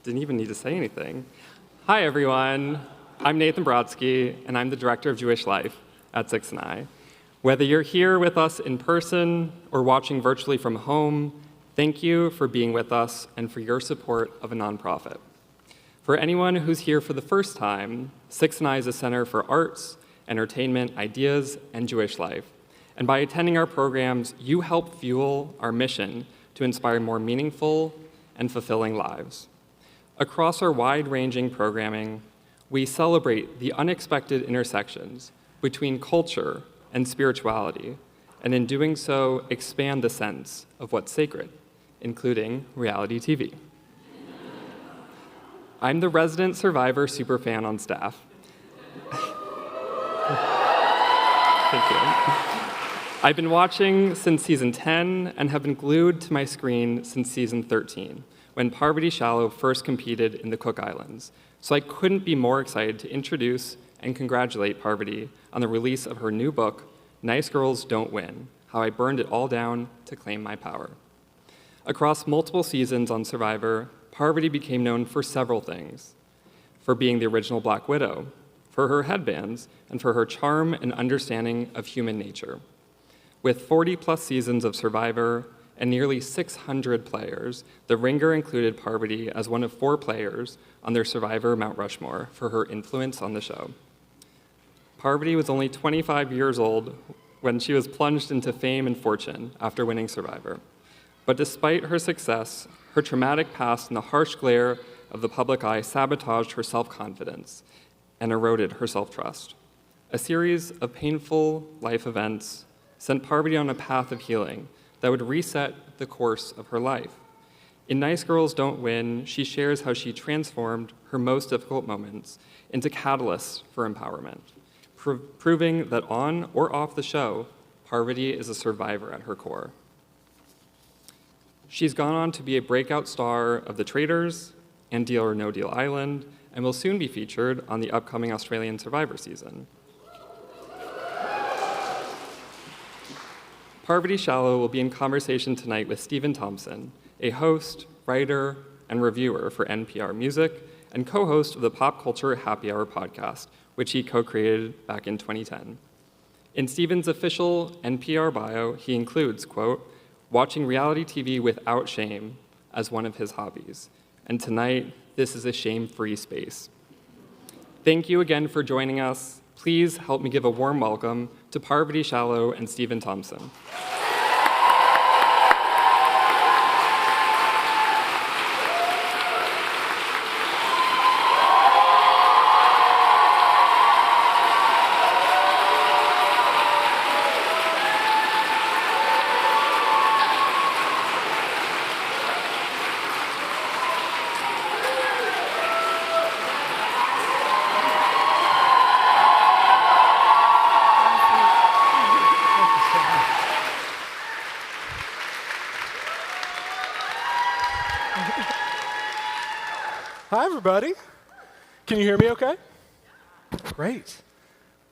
Didn't even need to say anything. Hi, everyone. I'm Nathan Brodsky, and I'm the Director of Jewish Life at Six and I. Whether you're here with us in person or watching virtually from home, thank you for being with us and for your support of a nonprofit. For anyone who's here for the first time, Six and I is a center for arts, entertainment, ideas, and Jewish life. And by attending our programs, you help fuel our mission to inspire more meaningful and fulfilling lives. Across our wide-ranging programming, we celebrate the unexpected intersections between culture and spirituality, and in doing so, expand the sense of what's sacred, including reality TV. I'm the resident Survivor superfan on staff. Thank you. I've been watching since season 10 and have been glued to my screen since season 13, when Parvati Shallow first competed in the Cook Islands. So I couldn't be more excited to introduce and congratulate Parvati on the release of her new book, Nice Girls Don't Win: How I Burned It All Down to Claim My Power. Across multiple seasons on Survivor, Parvati became known for several things: for being the original Black Widow, for her headbands, and for her charm and understanding of human nature. With 40-plus seasons of Survivor and nearly 600 players, The Ringer included Parvati as one of 4 players on their Survivor Mount Rushmore for her influence on the show. Parvati was only 25 years old when she was plunged into fame and fortune after winning Survivor. But despite her success, her traumatic past and the harsh glare of the public eye sabotaged her self-confidence and eroded her self-trust. A series of painful life events sent Parvati on a path of healing that would reset the course of her life. In Nice Girls Don't Win, she shares how she transformed her most difficult moments into catalysts for empowerment, proving that on or off the show, Parvati is a survivor at her core. She's gone on to be a breakout star of the Traitors and Deal or No Deal Island, and will soon be featured on the upcoming Australian Survivor season. Parvati Shallow will be in conversation tonight with Stephen Thompson, a host, writer, and reviewer for NPR Music, and co-host of the Pop Culture Happy Hour podcast, which he co-created back in 2010. In Stephen's official NPR bio, he includes, quote, watching reality TV without shame as one of his hobbies. And tonight, this is a shame-free space. Thank you again for joining us. Please help me give a warm welcome to Parvati Shallow and Stephen Thompson. Hi, everybody. Can you hear me okay? Great.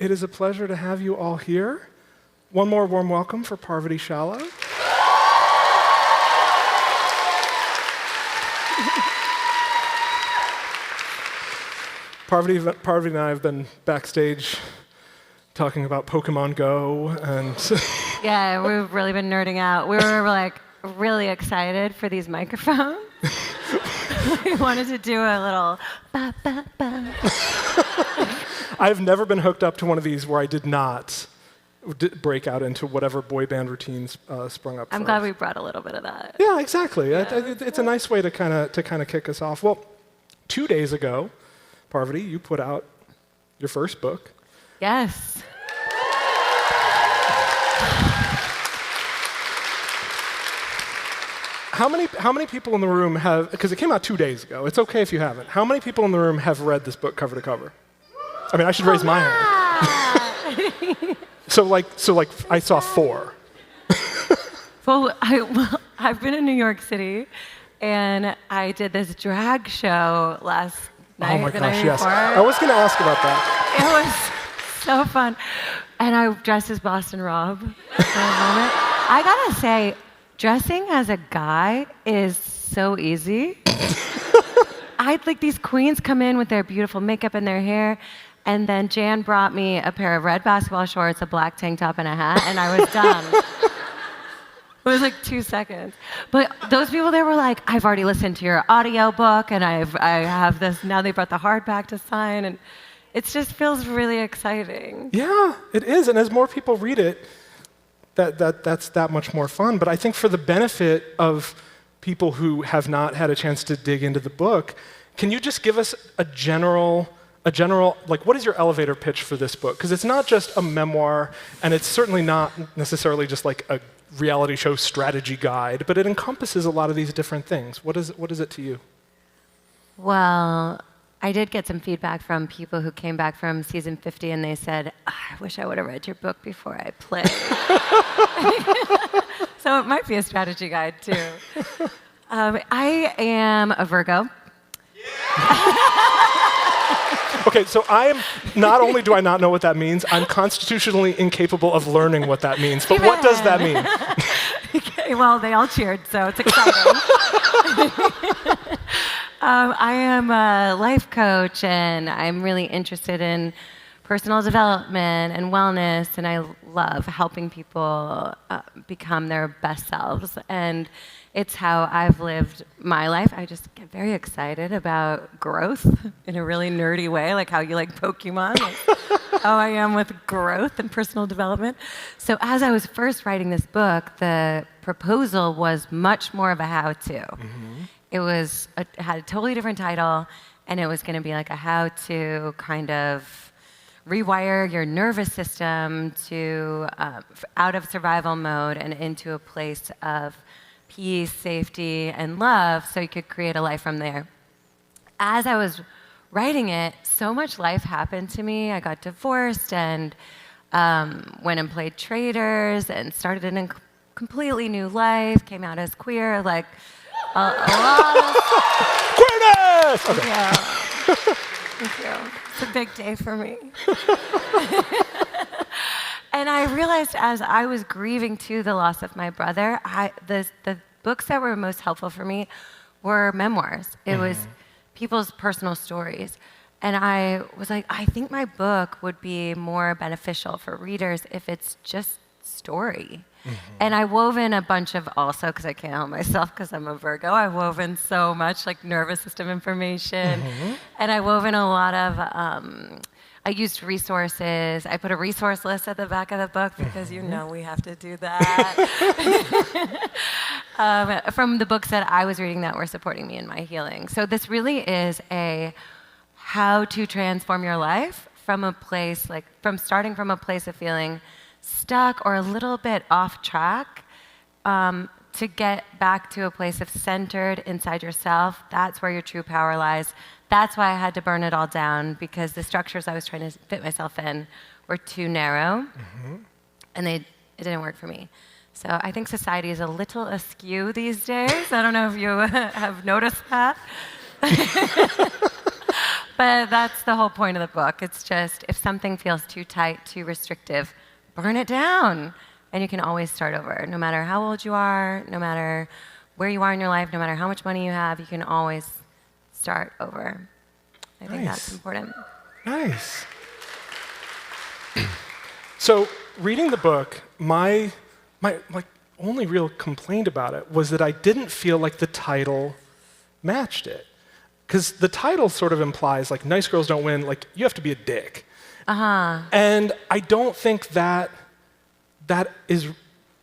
It is a pleasure to have you all here. One more warm welcome for Parvati Shallow. Parvati and I have been backstage talking about Pokemon Go and... Yeah, we've really been nerding out. We were like really excited for these microphones. We wanted to do a little ba ba ba. I've never been hooked up to one of these where I did not break out into whatever boy band routines sprung up. I'm glad we brought a little bit of that. Yeah, exactly. Yeah. It's a nice way to kind of kick us off. Well, 2 days ago, Parvati, you put out your first book. Yes. How many people in the room have, because it came out 2 days ago, it's okay if you haven't. How many people in the room have read this book cover to cover? I mean, I should raise my hand. So I saw 4. Well, I've been in New York City, and I did this drag show last night. Oh my gosh, yes. I was going to ask about that. It was so fun. And I dressed as Boston Rob for a moment. I gotta say, dressing as a guy is so easy. I had like these queens come in with their beautiful makeup and their hair, and then Jan brought me a pair of red basketball shorts, a black tank top, and a hat, and I was done. It was like 2 seconds. But those people there were like, I've already listened to your audio book, and I have this, now they brought the hardback to sign, and it just feels really exciting. Yeah, it is. And as more people read it, that's that much more fun. But I think for the benefit of people who have not had a chance to dig into the book, can you just give us a general, like, what is your elevator pitch for this book? Because it's not just a memoir, and it's certainly not necessarily just like a reality show strategy guide, but it encompasses a lot of these different things. What is it to you? Well, I did get some feedback from people who came back from season 50, and they said, I wish I would have read your book before I played. So it might be a strategy guide, too. I am a Virgo. Okay, so not only do I not know what that means, I'm constitutionally incapable of learning what that means. But what does that mean? Okay, well, they all cheered, so it's exciting. I am a life coach, and I'm really interested in personal development and wellness, and I love helping people become their best selves. And it's how I've lived my life. I just get very excited about growth in a really nerdy way, like how you like Pokemon, like how I am with growth and personal development. So as I was first writing this book, the proposal was much more of a how-to. Mm-hmm. It had a totally different title, and it was going to be like a how-to kind of rewire your nervous system to out of survival mode and into a place of peace, safety, and love, so you could create a life from there. As I was writing it, so much life happened to me. I got divorced and went and played Traitors and started a completely new life, came out as queer, like a lot of... Queerness! Okay. Yeah. Thank you. It's a big day for me. And I realized as I was grieving too the loss of my brother, the books that were most helpful for me were memoirs. It was people's personal stories. And I was like, I think my book would be more beneficial for readers if it's just story. Mm-hmm. And I wove in a bunch of also, because I can't help myself because I'm a Virgo, I wove in so much like nervous system information. Mm-hmm. And I wove in a lot of... I used resources. I put a resource list at the back of the book because you know we have to do that. From the books that I was reading that were supporting me in my healing. So this really is a how to transform your life from a place, like starting from a place of feeling stuck or a little bit off track to get back to a place of centered inside yourself. That's where your true power lies. That's why I had to burn it all down, because the structures I was trying to fit myself in were too narrow, and it didn't work for me. So I think society is a little askew these days. I don't know if you have noticed that. But that's the whole point of the book. It's just, if something feels too tight, too restrictive, burn it down. And you can always start over. No matter how old you are, no matter where you are in your life, no matter how much money you have, you can always start over. I think that's important. Nice. So reading the book, my like only real complaint about it was that I didn't feel like the title matched it. Because the title sort of implies like nice girls don't win, like you have to be a dick. And I don't think that is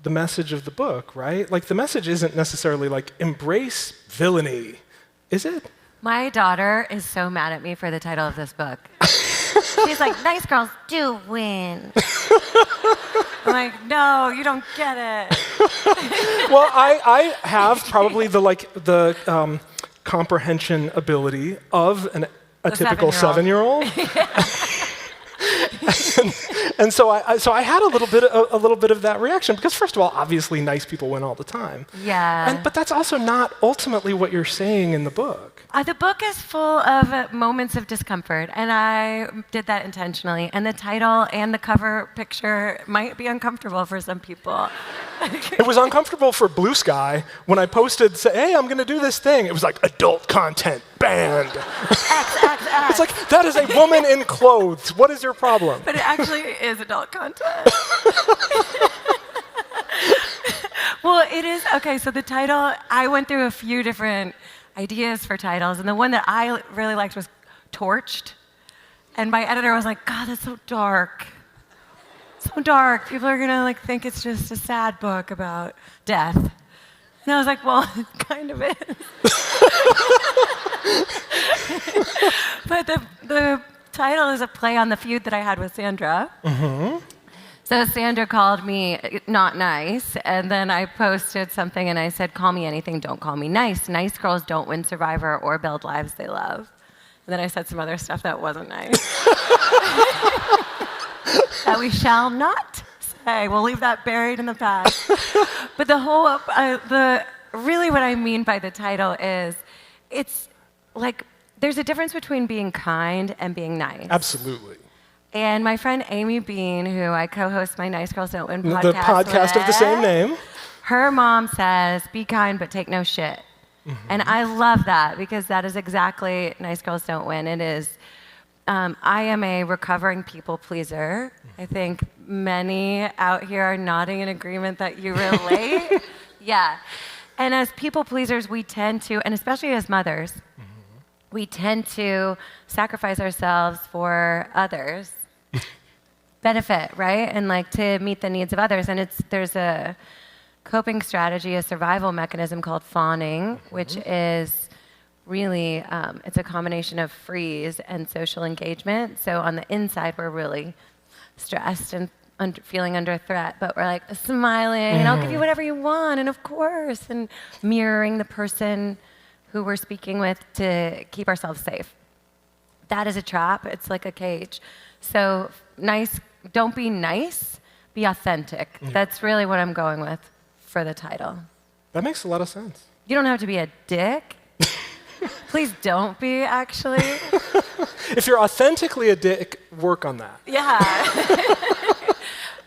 the message of the book, right? Like the message isn't necessarily like embrace villainy, is it? My daughter is so mad at me for the title of this book. She's like, nice girls do win. I'm like, no, you don't get it. Well, I have probably the comprehension ability of a typical 7-year-old. And so I had a little bit of that reaction, because first of all, obviously nice people win all the time. Yeah. But that's also not ultimately what you're saying in the book. The book is full of moments of discomfort, and I did that intentionally. And the title and the cover picture might be uncomfortable for some people. It was uncomfortable for Blue Sky when I posted, say, hey, I'm going to do this thing. It was like, adult content banned. XXX. It's like, that is a woman in clothes. What is your problem? But it actually is adult content. Well, it is. Okay, so the title, I went through a few different ideas for titles, and the one that I really liked was Torched. And my editor was like, God, that's so dark. So dark. People are gonna think it's just a sad book about death. And I was like, well, it kind of is. But the title is a play on the feud that I had with Sandra. Mm-hmm. So Sandra called me not nice, and then I posted something and I said, call me anything, don't call me nice. Nice girls don't win Survivor or build lives they love. And then I said some other stuff that wasn't nice. That we shall not say. We'll leave that buried in the past. But the whole, really what I mean by the title is, it's like, there's a difference between being kind and being nice. Absolutely. And my friend Amy Bean, who I co-host my Nice Girls Don't Win podcast The podcast with, of the same name. Her mom says, be kind, but take no shit. Mm-hmm. And I love that because that is exactly Nice Girls Don't Win. It is. I am a recovering people pleaser. I think many out here are nodding in agreement that you relate. Yeah. And as people pleasers, we tend to, and especially as mothers, we tend to sacrifice ourselves for others. Benefit, right? And to meet the needs of others. And there's a coping strategy, a survival mechanism called fawning, which is really, it's a combination of freeze and social engagement. So on the inside, we're really stressed and feeling under threat, but we're smiling, and I'll give you whatever you want, and of course, and mirroring the person who we're speaking with to keep ourselves safe. That is a trap. It's like a cage. So don't be nice, be authentic. Yeah. That's really what I'm going with for the title. That makes a lot of sense. You don't have to be a dick. Please don't be, actually. If you're authentically a dick, work on that. Yeah.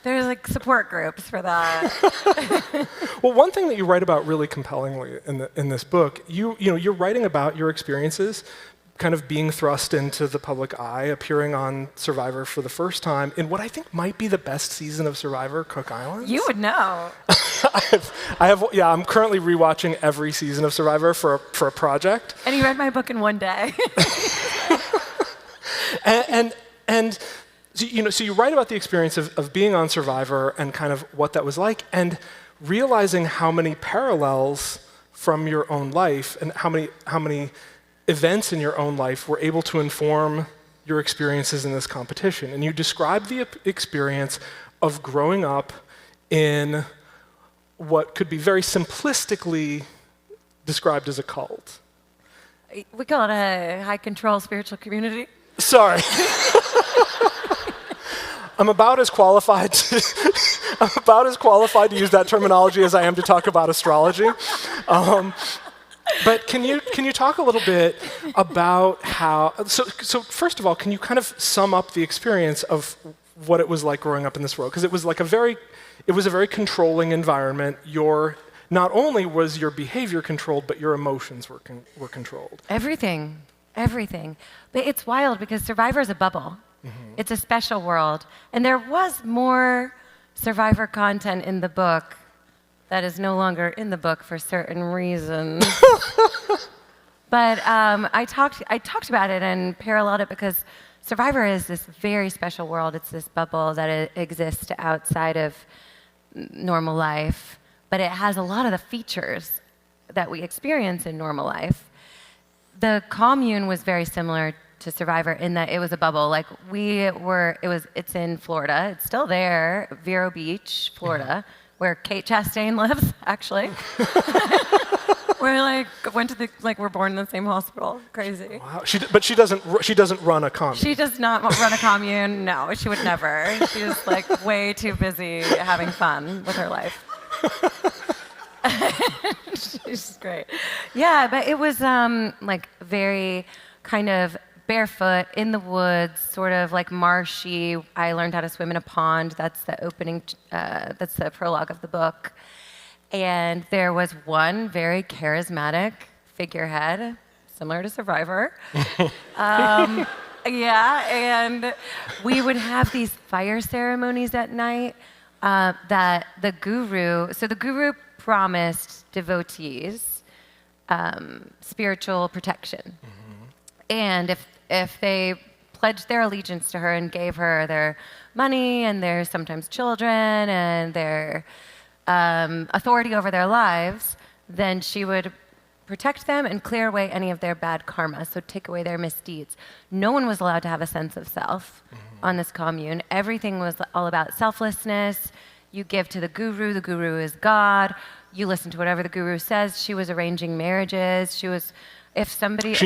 There's support groups for that. Well, one thing that you write about really compellingly in this book, you're writing about your experiences kind of being thrust into the public eye, appearing on Survivor for the first time in what I think might be the best season of Survivor, Cook Islands. You would know. I'm currently rewatching every season of Survivor for a project. And you read my book in one day. and so you write about the experience of being on Survivor and kind of what that was like, and realizing how many parallels from your own life and how many events in your own life were able to inform your experiences in this competition. And you describe the experience of growing up in what could be very simplistically described as a cult. We call it a high control spiritual community. Sorry. I'm about as qualified to use that terminology as I am to talk about astrology. But can you talk a little bit about how? So first of all, can you kind of sum up the experience of what it was like growing up in this world? Because it was a very controlling environment. Not only was your behavior controlled, but your emotions were controlled. Everything. But it's wild because Survivor is a bubble. Mm-hmm. It's a special world, and there was more Survivor content in the book that is no longer in the book for certain reasons. But I talked about it and paralleled it because Survivor is this very special world. It's this bubble that exists outside of normal life, but it has a lot of the features that we experience in normal life. The commune was very similar to Survivor in that it was a bubble. It's in Florida. It's still there, Vero Beach, Florida. Where Kate Chastain lives, actually. We're we're born in the same hospital. Crazy. Wow. But she doesn't run a commune. She does not run a commune. No, she would never. She's way too busy having fun with her life. She's great. Yeah, but it was very kind of barefoot in the woods, sort of like marshy. I learned how to swim in a pond. That's the opening. That's the prologue of the book. And there was one very charismatic figurehead, similar to Survivor. Yeah, and we would have these fire ceremonies at night that the guru promised devotees spiritual protection. And if they pledged their allegiance to her and gave her their money and their sometimes children and their authority over their lives, then she would protect them and clear away any of their bad karma, so take away their misdeeds. No one was allowed to have a sense of self on this commune. Everything was all about selflessness. You give to the guru is God. You listen to whatever the guru says. She was arranging marriages. She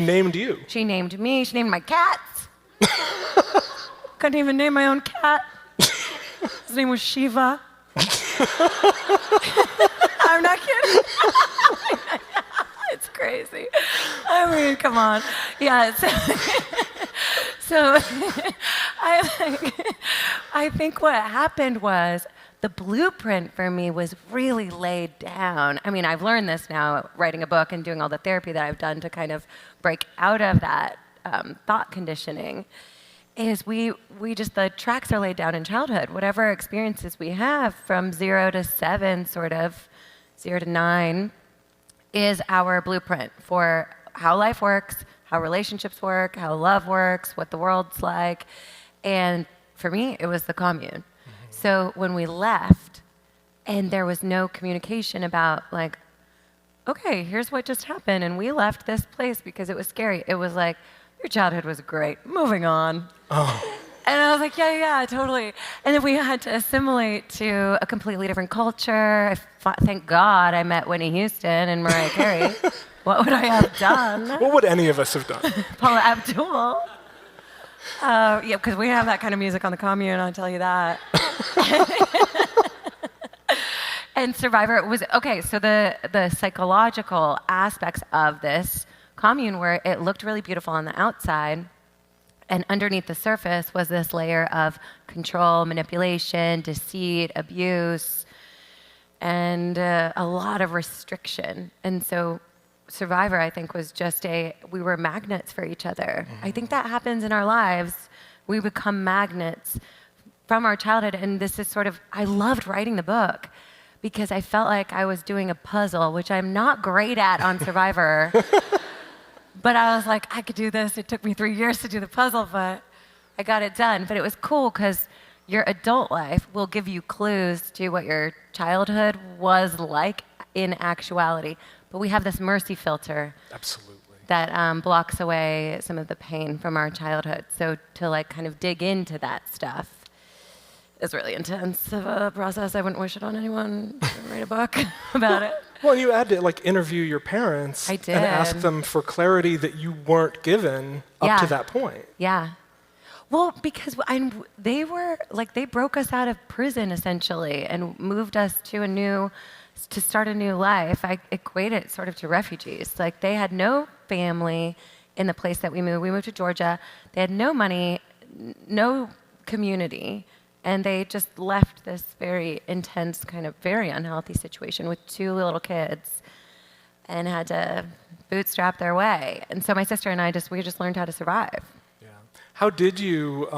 named you. She named me. She named my cats. Couldn't even name my own cat. His name was Shiva. I'm not kidding. It's crazy. I mean, come on. Yeah. So I think what happened was the blueprint for me was really laid down. I mean, I've learned this now, writing a book and doing all the therapy that I've done to kind of break out of that thought conditioning. Is the tracks are laid down in childhood. Whatever experiences we have from 0 to 7, sort of 0 to 9, is our blueprint for how life works, how relationships work, how love works, what the world's like. And for me, it was the commune. So when we left and there was no communication about like, okay, here's what just happened and we left this place because it was scary. It was like, your childhood was great, moving on. Oh. And I was like, yeah, totally. And then we had to assimilate to a completely different culture. Thank God I met Whitney Houston and Mariah Carey. What would I have done? What would any of us have done? Paula Abdul. Yeah, because we have that kind of music on the commune, I'll tell you that. And Survivor was, okay, so the psychological aspects of this commune where it looked really beautiful on the outside, and underneath the surface was this layer of control, manipulation, deceit, abuse, and a lot of restriction. And so Survivor, I think, was just we were magnets for each other. I think that happens in our lives. We become magnets from our childhood. And this is sort of, I loved writing the book because I felt like I was doing a puzzle, which I'm not great at on Survivor. But I was like, I could do this. It took me 3 years to do the puzzle, but I got it done. But it was cool because your adult life will give you clues to what your childhood was like in actuality. But we have this mercy filter. Absolutely. That blocks away some of the pain from our childhood. So to like kind of dig into that stuff is really intense of a process. I wouldn't wish it on anyone to write a book about it. Well, you had to like interview your parents I did. and ask them for clarity that you weren't given up to that point. Yeah. Well, because they broke us out of prison essentially and moved us to start a new life. I equate it sort of to refugees. Like they had no family in the place that we moved. We moved to Georgia. They had no money, no community. And they just left this very intense, kind of very unhealthy situation with 2 little kids and had to bootstrap their way. And so my sister and we just learned how to survive. Yeah. How did you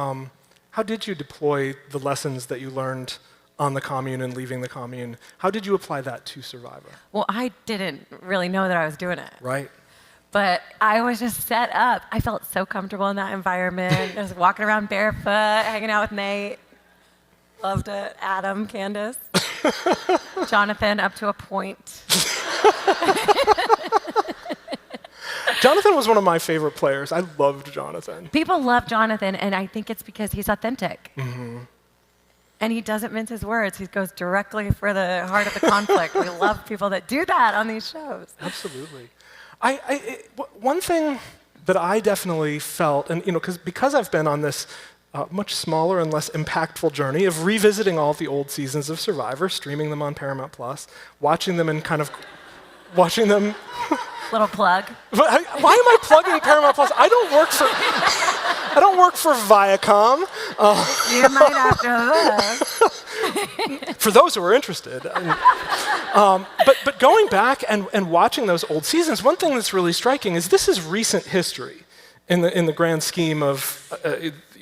deploy the lessons that you learned on the commune and leaving the commune? How did you apply that to Survivor? Well, I didn't really know that I was doing it. Right. But I was just set up. I felt so comfortable in that environment. Just walking around barefoot, hanging out with Nate. Loved it. Adam, Candace, Jonathan, up to a point. Jonathan was one of my favorite players. I loved Jonathan. People love Jonathan, and I think it's because he's authentic. Mm-hmm. And he doesn't mince his words. He goes directly for the heart of the conflict. We love people that do that on these shows. Absolutely. One thing that I definitely felt, and because I've been on this much smaller and less impactful journey of revisiting all the old seasons of Survivor, streaming them on Paramount Plus, watching them Little plug. Why am I plugging Paramount Plus? I don't work for Viacom. You might have to look. For those who are interested. But going back and watching those old seasons, one thing that's really striking is this is recent history in the grand scheme of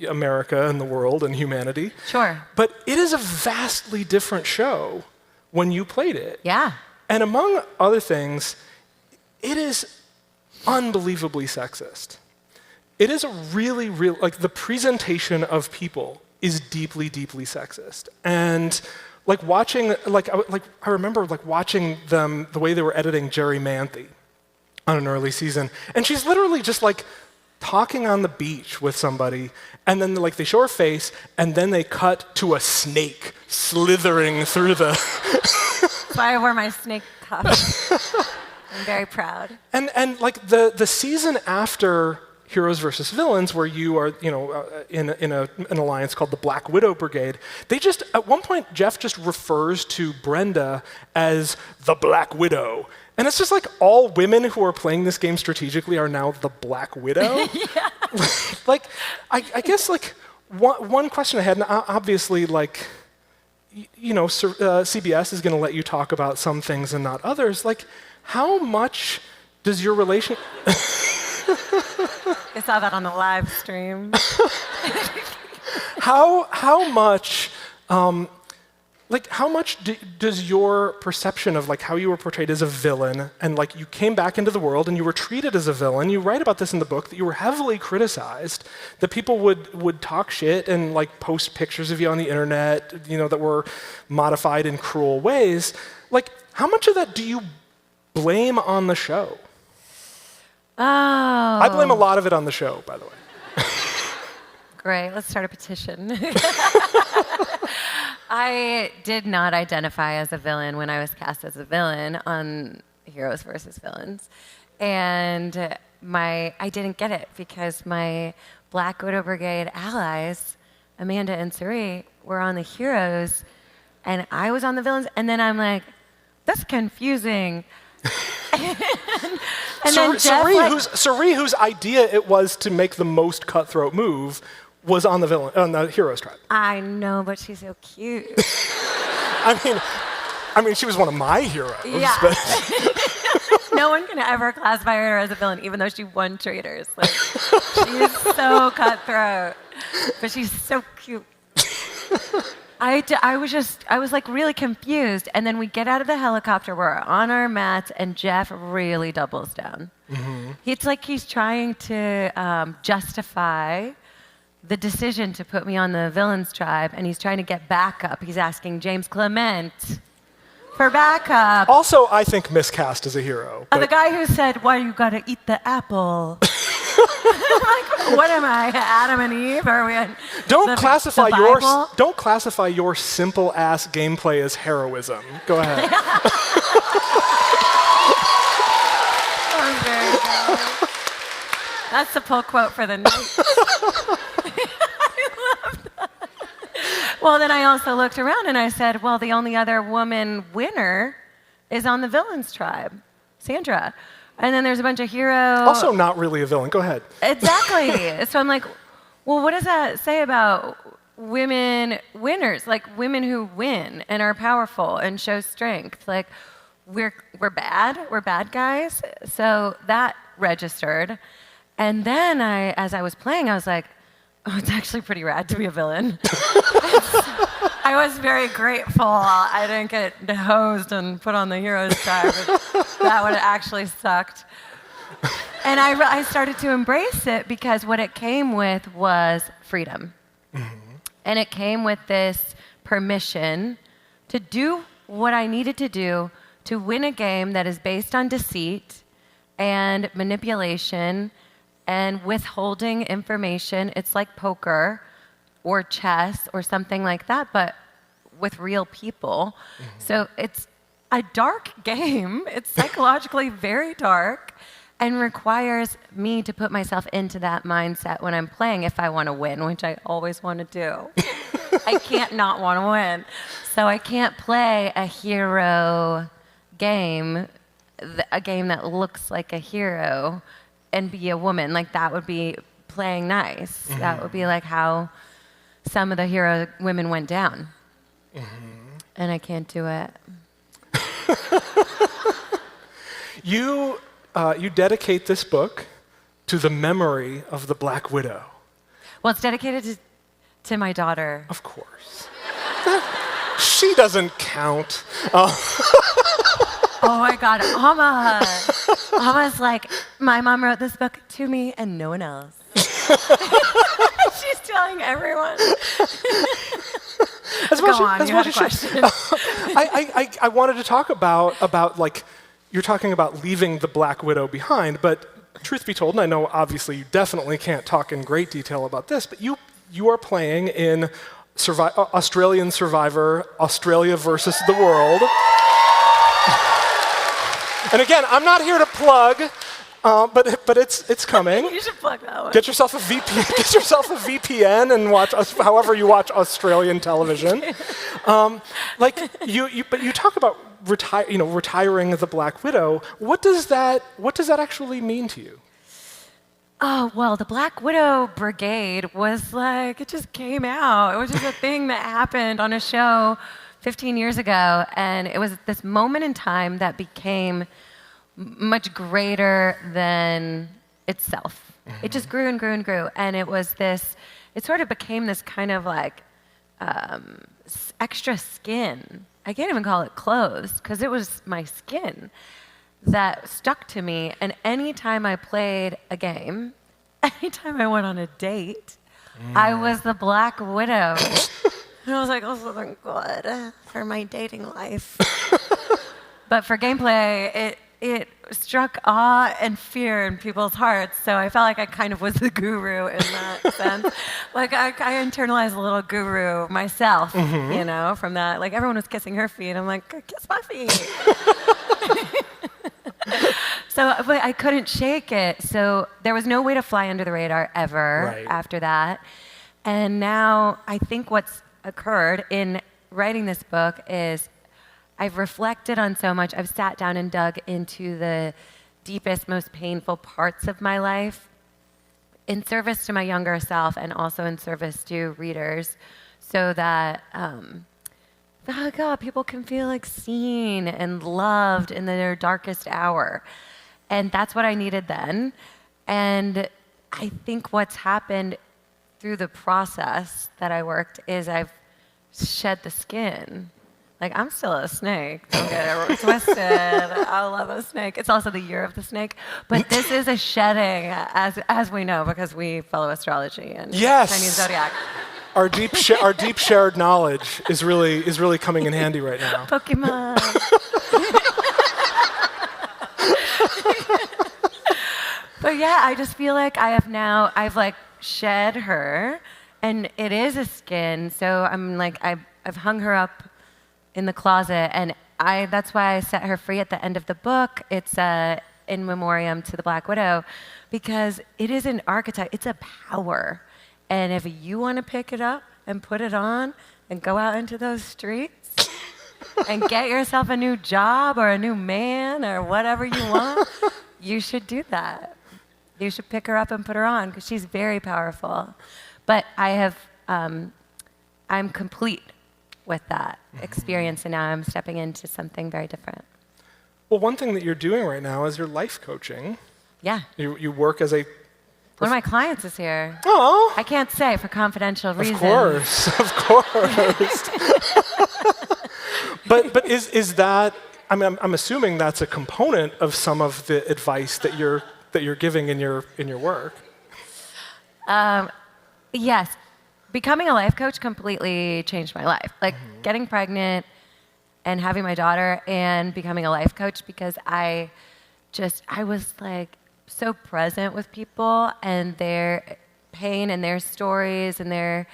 America and the world and humanity. Sure. But it is a vastly different show when you played it. Yeah. And among other things, it is unbelievably sexist. It is a really, like the presentation of people is deeply, deeply sexist. And like watching, I remember like watching them, the way they were editing Jerry Manthe on an early season. And she's literally just like talking on the beach with somebody, and then like they show her face, and then they cut to a snake slithering through the... That's why I wore my snake cuff. I'm very proud. And like the season after Heroes versus Villains, where you are, in an alliance called the Black Widow Brigade, they just, at one point, Jeff just refers to Brenda as the Black Widow. And it's just like all women who are playing this game strategically are now the Black Widow. Yeah. Like, I guess like one question I had, and obviously like, CBS is going to let you talk about some things and not others. Like, how much does your relation... I saw that on the live stream. How much, does your perception of like how you were portrayed as a villain, and like you came back into the world and you were treated as a villain, you write about this in the book, that you were heavily criticized, that people would talk shit and like post pictures of you on the internet, that were modified in cruel ways. Like, how much of that do you blame on the show? Oh. I blame a lot of it on the show, by the way. Great, let's start a petition. I did not identify as a villain when I was cast as a villain on Heroes versus Villains. And I didn't get it because my Black Widow Brigade allies, Amanda and Suri, were on the heroes, and I was on the villains, and then I'm like, that's confusing. And then Jeff, Suri, whose idea it was to make the most cutthroat move, was on the heroes tribe. I know, but she's so cute. I mean, she was one of my heroes. Yeah. But No one can ever classify her as a villain, even though she won Traitors. Like, she's so cutthroat, but she's so cute. I was like really confused, and then we get out of the helicopter, we're on our mats, and Jeff really doubles down. Mm-hmm. It's like he's trying to justify the decision to put me on the villains tribe, and he's trying to get backup. He's asking James Clement for backup. Also, I think miscast as a hero. The guy who said, "Why you gotta eat the apple?" Like, what am I, Adam and Eve? Are we? Don't classify your simple ass gameplay as heroism. Go ahead. That's the pull quote for the night. I love that. Well, then I also looked around and I said, well, the only other woman winner is on the villains tribe, Sandra. And then there's a bunch of heroes. Also not really a villain. Go ahead. Exactly. So I'm like, well, what does that say about women winners? Like women who win and are powerful and show strength. Like we're bad. We're bad guys. So that registered. And then as I was playing, I was like, oh, it's actually pretty rad to be a villain. I was very grateful I didn't get hosed and put on the heroes tribe. That would have actually sucked. And I started to embrace it because what it came with was freedom. Mm-hmm. And it came with this permission to do what I needed to do to win a game that is based on deceit and manipulation and withholding information. It's like poker or chess or something like that, but with real people. Mm-hmm. So it's a dark game. It's psychologically very dark and requires me to put myself into that mindset when I'm playing if I want to win, which I always want to do. I can't not want to win. So I can't play a hero game a game that looks like a hero and be a woman. Like that would be playing nice. That would be like how some of the hero women went down. And I can't do it. You dedicate this book to the memory of the Black Widow. Well, it's dedicated to my daughter. Of course. She doesn't count. Oh my God, Alma's like, my mom wrote this book to me and no one else. She's telling everyone. Go on, you had a question. I wanted to talk about like, you're talking about leaving the Black Widow behind, but truth be told, and I know obviously you definitely can't talk in great detail about this, but you are playing in Australian Survivor, Australia versus the World. And again, I'm not here to plug, but it's coming. You should plug that one. Get yourself a VPN and watch however you watch Australian television. But you talk about retiring the Black Widow. What does that actually mean to you? Oh, well, the Black Widow Brigade was like, it just came out. It was just a thing that happened on a show 15 years ago. And it was this moment in time that became much greater than itself. It just grew and grew and grew. And it sort of became this kind of like extra skin. I can't even call it clothes because it was my skin that stuck to me. And anytime I played a game, anytime I went on a date, I was the Black Widow. And I was like, oh, something good for my dating life. But for gameplay, it struck awe and fear in people's hearts. So I felt like I kind of was the guru in that sense. Like I internalized a little guru myself, from that. Like everyone was kissing her feet. I'm like, kiss my feet. But I couldn't shake it. So there was no way to fly under the radar ever after that. And now I think what's occurred in writing this book is I've reflected on so much. I've sat down and dug into the deepest, most painful parts of my life in service to my younger self and also in service to readers so that people can feel like seen and loved in their darkest hour. And that's what I needed then. And I think what's happened through the process that I worked is I've shed the skin. Like, I'm still a snake. Don't get it twisted. I love a snake. It's also the year of the snake. But this is a shedding, as we know, because we follow astrology and Chinese zodiac. Our deep shared knowledge is really coming in handy right now. Pokemon. But yeah, I just feel like I've like shed her, and it is a skin. So I'm like, I've hung her up in the closet, and that's why I set her free at the end of the book. It's in memoriam to the Black Widow, because it is an archetype. It's a power. And if you want to pick it up and put it on and go out into those streets and get yourself a new job or a new man or whatever you want, you should do that. You should pick her up and put her on because she's very powerful. But I'm complete with that experience, and now I'm stepping into something very different. Well, one thing that you're doing right now is you're life coaching. Yeah. You work as a... One of my clients is here. Oh. I can't say for confidential reasons. Of course. But is that? I mean, I'm assuming that's a component of some of the advice that you're giving in your work. Yes, becoming a life coach completely changed my life. Like getting pregnant and having my daughter and becoming a life coach, because I was like so present with people and their pain and their stories and their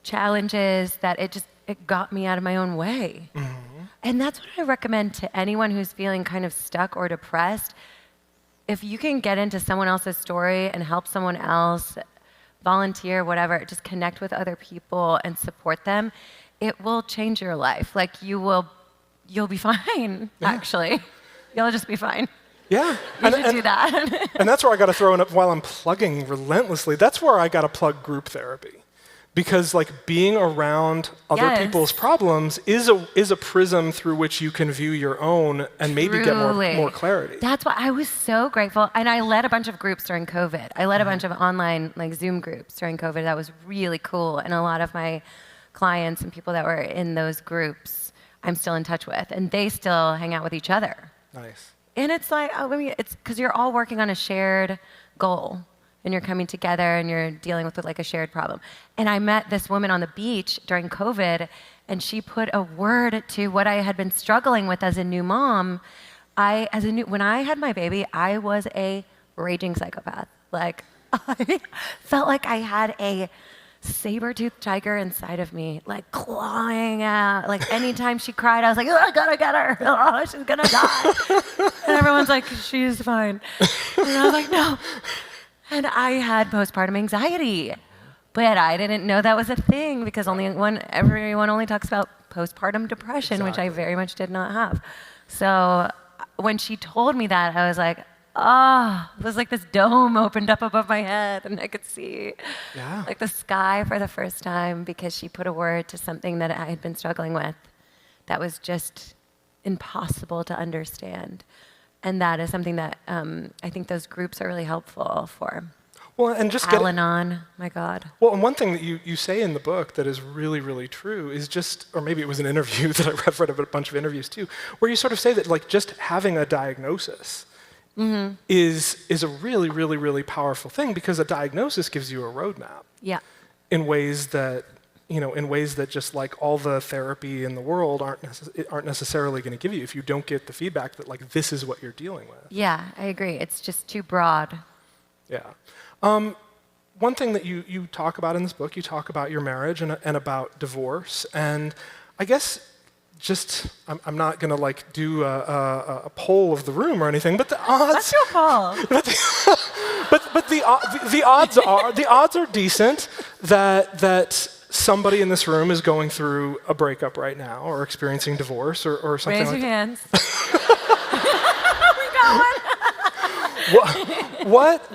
challenges that it got me out of my own way. And that's what I recommend to anyone who's feeling kind of stuck or depressed. If you can get into someone else's story and help someone else, volunteer, whatever, just connect with other people and support them, it will change your life. Like you'll be fine, actually. You'll just be fine. Yeah. You should do that. And that's where I got to throw in, while I'm plugging relentlessly, that's where I got to plug group therapy. Because like being around other people's problems is a prism through which you can view your own and maybe get more clarity. That's why I was so grateful. And I led a bunch of groups during COVID. I led a bunch of online like Zoom groups during COVID. That was really cool. And a lot of my clients and people that were in those groups, I'm still in touch with. And they still hang out with each other. Nice. And it's like, it's because you're all working on a shared goal. And you're coming together and you're dealing with like a shared problem. And I met this woman on the beach during COVID, and she put a word to what I had been struggling with as a new mom. When I had my baby, I was a raging psychopath. Like, I felt like I had a saber-toothed tiger inside of me, like clawing out. Like anytime she cried, I was like, oh, I gotta get her. Oh, she's gonna die. And everyone's like, she's fine. And I was like, no. And I had postpartum anxiety, but I didn't know that was a thing because everyone only talks about postpartum depression, which I very much did not have. So when she told me that, I was like, it was like this dome opened up above my head and I could see like the sky for the first time because she put a word to something that I had been struggling with that was just impossible to understand. And that is something that I think those groups are really helpful for. Well, and just Al-Anon, my God. Well, and one thing that you say in the book that is really, really true is just, or maybe it was an interview that I've read a bunch of interviews too, where you sort of say that like just having a diagnosis is a really, really, really powerful thing because a diagnosis gives you a roadmap. Yeah. In ways that just like all the therapy in the world aren't necessarily going to give you if you don't get the feedback that like this is what you're dealing with. Yeah, I agree. It's just too broad. Yeah. One thing that you talk about in this book, you talk about your marriage and about divorce, and I guess just I'm not going to like do a poll of the room or anything, but the odds. That's your call. But the odds are decent that somebody in this room is going through a breakup right now or experiencing divorce or something like that. Raise your hands. We got one.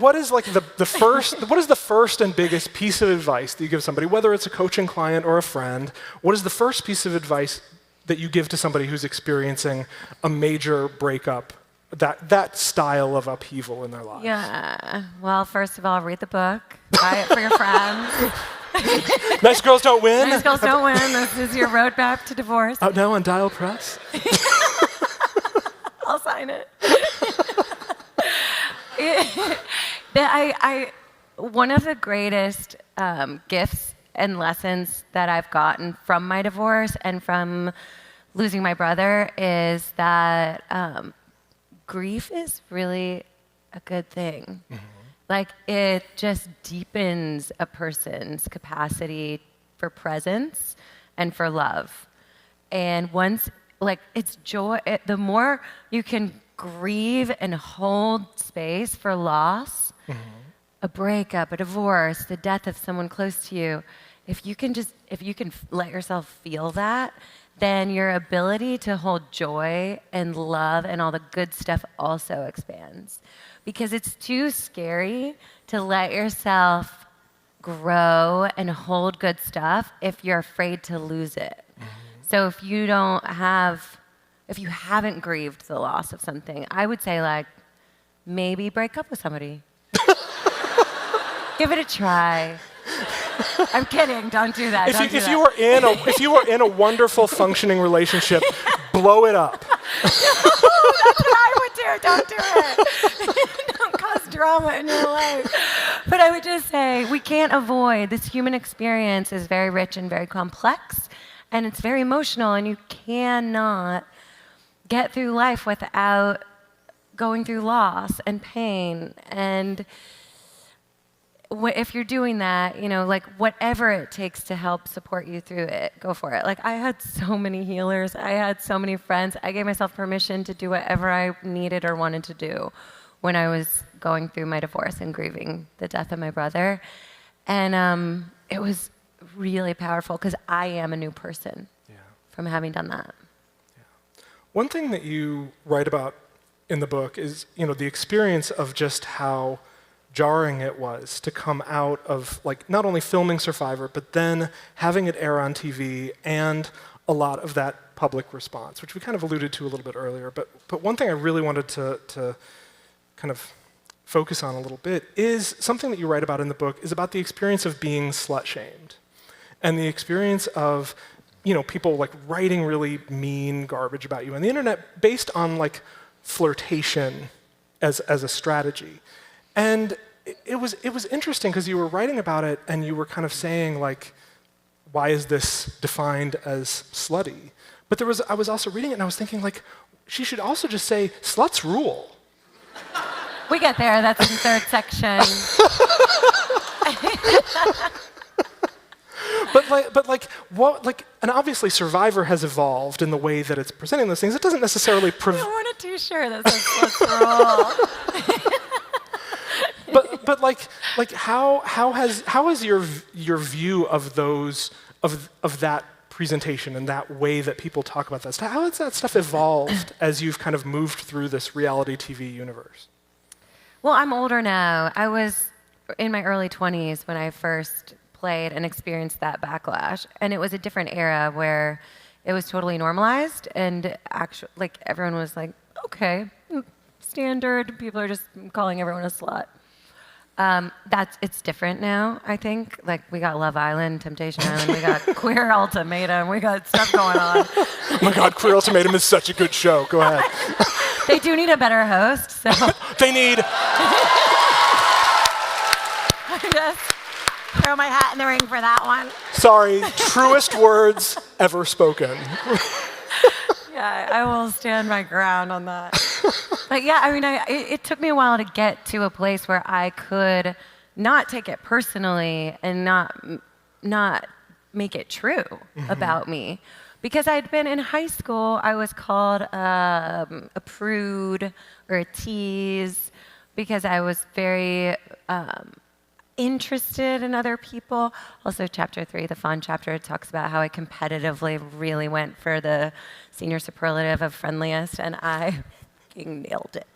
What is like what is the first and biggest piece of advice that you give somebody, whether it's a coaching client or a friend? What is the first piece of advice that you give to somebody who's experiencing a major breakup, that style of upheaval in their lives? Yeah. Well, first of all, read the book. Buy it for your friends. Nice Girls Don't Win. Nice Girls Don't Win. This is your roadmap to divorce. Out now on Dial Press. I'll sign it. One of the greatest gifts and lessons that I've gotten from my divorce and from losing my brother is that grief is really a good thing. Mm-hmm. Like, it just deepens a person's capacity for presence and for love. And once, like, it's joy, the more you can grieve and hold space for loss, a breakup, a divorce, the death of someone close to you, if you can let yourself feel that, then your ability to hold joy and love and all the good stuff also expands. Because it's too scary to let yourself grow and hold good stuff if you're afraid to lose it. Mm-hmm. So if you haven't grieved the loss of something, I would say like, maybe break up with somebody. Give it a try. I'm kidding. Don't do that. If you were in a wonderful functioning relationship, blow it up. That's what I would do. Don't do it. Don't cause drama in your life. But I would just say we can't avoid this human experience is very rich and very complex, and it's very emotional, and you cannot get through life without going through loss and pain. And if you're doing that, like whatever it takes to help support you through it, go for it. Like I had so many healers. I had so many friends. I gave myself permission to do whatever I needed or wanted to do when I was going through my divorce and grieving the death of my brother. And it was really powerful because I am a new person from having done that. Yeah. One thing that you write about in the book is, the experience of just how jarring it was to come out of like not only filming Survivor, but then having it air on TV and a lot of that public response, which we kind of alluded to a little bit earlier. But one thing I really wanted to kind of focus on a little bit is something that you write about in the book is about the experience of being slut-shamed and the experience of people like writing really mean garbage about you on the internet based on like flirtation as a strategy. And it was interesting because you were writing about it and you were kind of saying like, why is this defined as slutty? But I was also reading it and I was thinking like, she should also just say, sluts rule. We get there, that's in the third section. And obviously Survivor has evolved in the way that it's presenting those things. It doesn't necessarily I want a t-shirt that says let's roll. how has your view of those of that presentation and that way that people talk about that stuff, how has that stuff evolved as you've kind of moved through this reality TV universe? Well, I'm older now. I was in my early 20s when I first played and experienced that backlash. And it was a different era where it was totally normalized and actually, like, everyone was like, okay, standard. People are just calling everyone a slut. It's different now, I think. Like, we got Love Island, Temptation Island, we got Queer Ultimatum, we got stuff going on. Oh my God, Queer Ultimatum is such a good show. Go ahead. They do need a better host, so. They need. I just throw my hat in the ring for that one. Sorry, truest words ever spoken. Yeah, I will stand my ground on that. But yeah, I mean, it took me a while to get to a place where I could not take it personally and not make it true about me. Because I'd been in high school, I was called a prude or a tease because I was very interested in other people. Also, chapter 3, the fun chapter, talks about how I competitively really went for the senior superlative of friendliest, and I nailed it.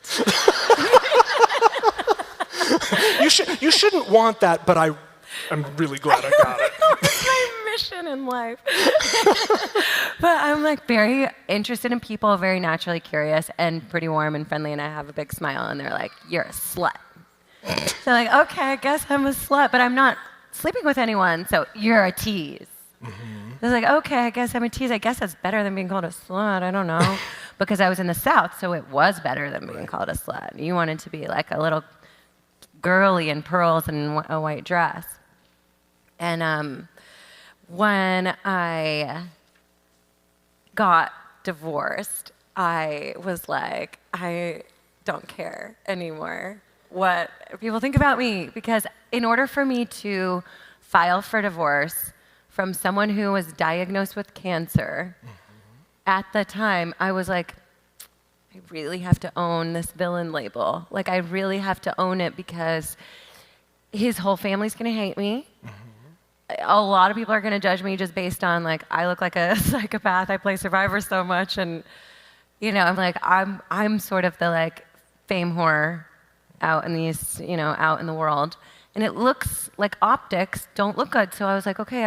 You shouldn't want that, but I'm really glad I got it. It's my mission in life. But I'm like very interested in people, very naturally curious, and pretty warm and friendly, and I have a big smile, and they're like, you're a slut. So like, okay, I guess I'm a slut, but I'm not sleeping with anyone, so you're a tease. They're like, okay, I guess I'm a tease. I guess that's better than being called a slut. I don't know. Because I was in the South, so it was better than being called a slut. You wanted to be like a little girly in pearls and a white dress. And when I got divorced, I was like, I don't care anymore what people think about me. Because in order for me to file for divorce from someone who was diagnosed with cancer, at the time, I was like, I really have to own this villain label. Like, I really have to own it because his whole family's going to hate me. A lot of people are going to judge me just based on, like, I look like a psychopath. I play Survivor so much. And, I'm like, I'm sort of the, like, fame whore out in these, out in the world. And it looks like optics don't look good. So I was like, okay,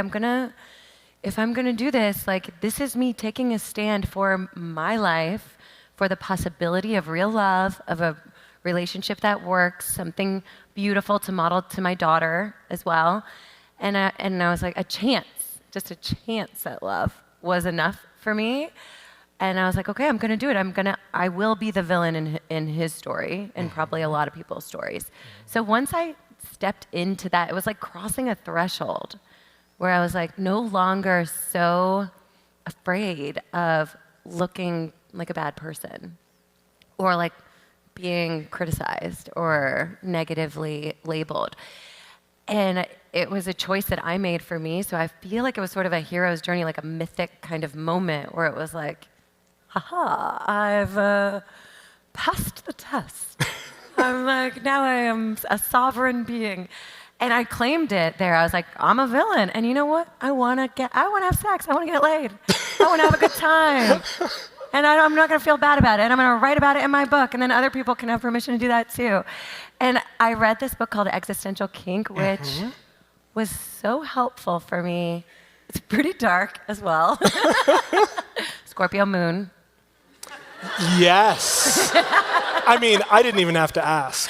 if I'm gonna do this, like, this is me taking a stand for my life, for the possibility of real love, of a relationship that works, something beautiful to model to my daughter as well. And I was like, just a chance at love was enough for me. And I was like, okay, I'm gonna do it. I will be the villain in his story and probably a lot of people's stories. So once I stepped into that, it was like crossing a threshold where I was like no longer so afraid of looking like a bad person or like being criticized or negatively labeled. And it was a choice that I made for me. So I feel like it was sort of a hero's journey, like a mythic kind of moment where it was like, haha, I've passed the test. I'm like, now I am a sovereign being. And I claimed it there. I was like, I'm a villain. And you know what? I want to have sex. I want to get laid. I want to have a good time. And I'm not going to feel bad about it. And I'm going to write about it in my book. And then other people can have permission to do that too. And I read this book called Existential Kink, which was so helpful for me. It's pretty dark as well. Scorpio moon. Yes. I mean, I didn't even have to ask.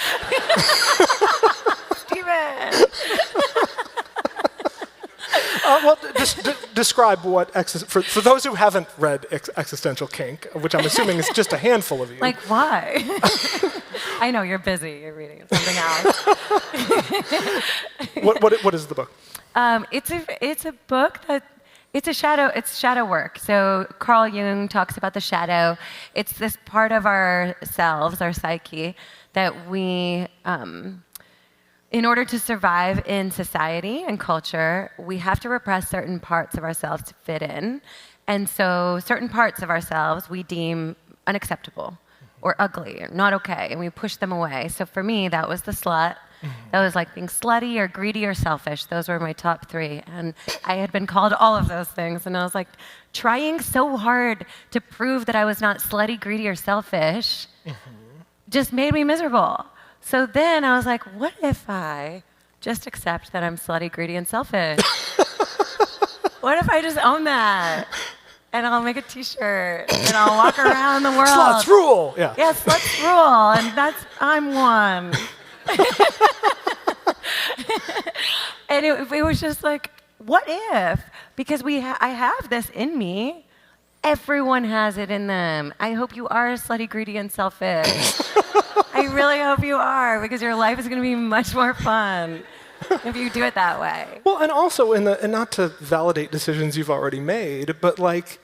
Steven. Well, describe what for those who haven't read Existential Kink, which I'm assuming is just a handful of you. Like, why? I know, you're busy. You're reading something else. What is the book? It's a book that it's shadow work. So Carl Jung talks about the shadow. It's this part of ourselves, our psyche, that we, in order to survive in society and culture, we have to repress certain parts of ourselves to fit in. And so certain parts of ourselves we deem unacceptable or ugly or not okay, and we push them away. So for me, that was the slut. That was like being slutty or greedy or selfish. Those were my top 3. And I had been called all of those things. And I was like trying so hard to prove that I was not slutty, greedy, or selfish just made me miserable. So then I was like, what if I just accept that I'm slutty, greedy, and selfish? What if I just own that? And I'll make a T-shirt, and I'll walk around the world. Sluts rule! Yeah. Yeah, sluts rule, and I'm one. And it was just like, what if? Because I have this in me. Everyone has it in them. I hope you are slutty, greedy, and selfish. I really hope you are, because your life is going to be much more fun if you do it that way. Well, and also, and not to validate decisions you've already made, but like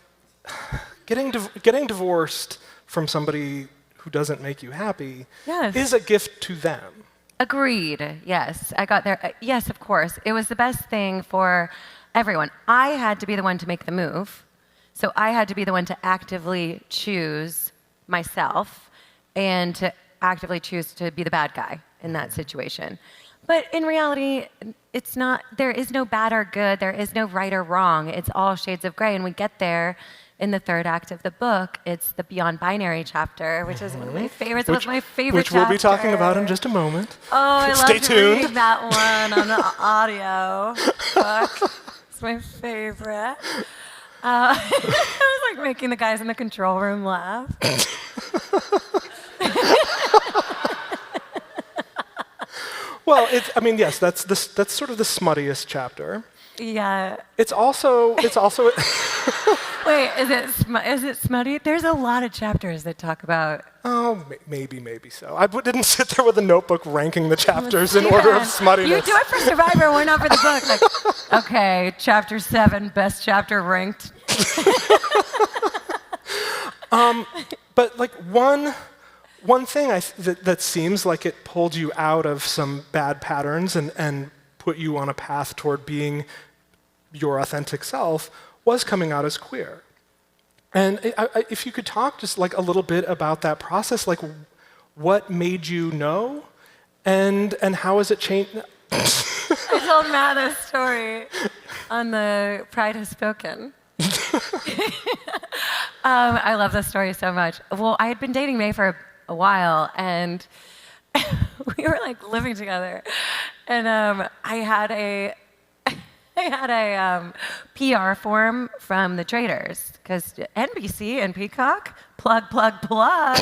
getting divorced from somebody who doesn't make you happy is a gift to them. Agreed. Yes, I got there. Yes, of course. It was the best thing for everyone. I had to be the one to make the move. So I had to be the one to actively choose myself and to actively choose to be the bad guy in that situation. But in reality, it's not, there is no bad or good. There is no right or wrong. It's all shades of gray. And we get there in the 3rd act of the book. It's the Beyond Binary chapter, which is one of my favorites. It was my favorite chapter. Which we'll be talking about in just a moment. Oh, I Stay love tuned. reading that one on the audio book. It's my favorite. I was like making the guys in the control room laugh. Well, yes, that's sort of the smuttiest chapter. Yeah. It's also. Wait, is it smutty? There's a lot of chapters that talk about. Oh, maybe so. I didn't sit there with a notebook ranking the chapters in order of smuttiness. You do it for Survivor, we're not for the book. Like, okay, chapter 7, best chapter ranked. But like one thing that seems like it pulled you out of some bad patterns and put you on a path toward being your authentic self was coming out as queer. And if you could talk just like a little bit about that process, like what made you know and how has it changed? I told Matt this story on the Pride Has Spoken. I love this story so much. Well, I had been dating May for a while, and we were like living together. And I had a PR form from the Traitors, because NBC and Peacock, plug. I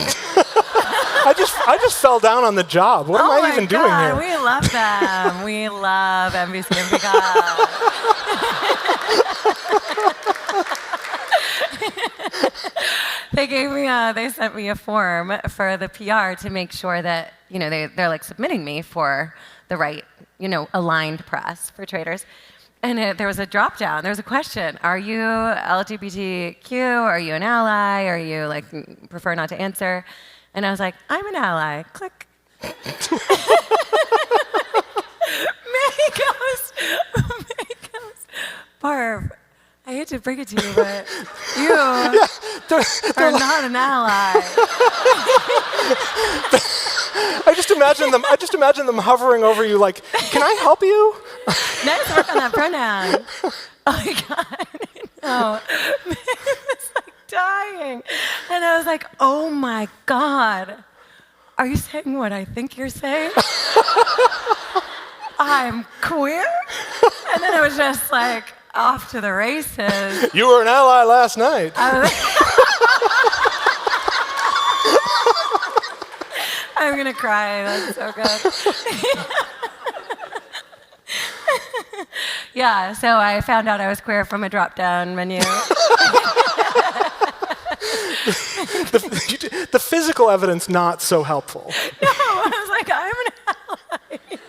just fell down on the job. What am I even doing here? We love them. We love NBC and Peacock. They sent me a form for the PR to make sure that, they're like submitting me for the right, aligned press for Traitors. And there was a drop down. There was a question. Are you LGBTQ? Are you an ally? Are you prefer not to answer? And I was like, I'm an ally. Click. May goes, Barb, I hate to break it to you, but you are not an ally. I just imagine them hovering over you like, can I help you? Nice work on that pronoun. Oh my God. No. It's like dying. And I was like, oh my God, are you saying what I think you're saying? I'm queer? And then it was just like off to the races. You were an ally last night. I'm going to cry. That's so good. Yeah, so I found out I was queer from a drop-down menu. The physical evidence not so helpful. No, I was like, I'm an ally.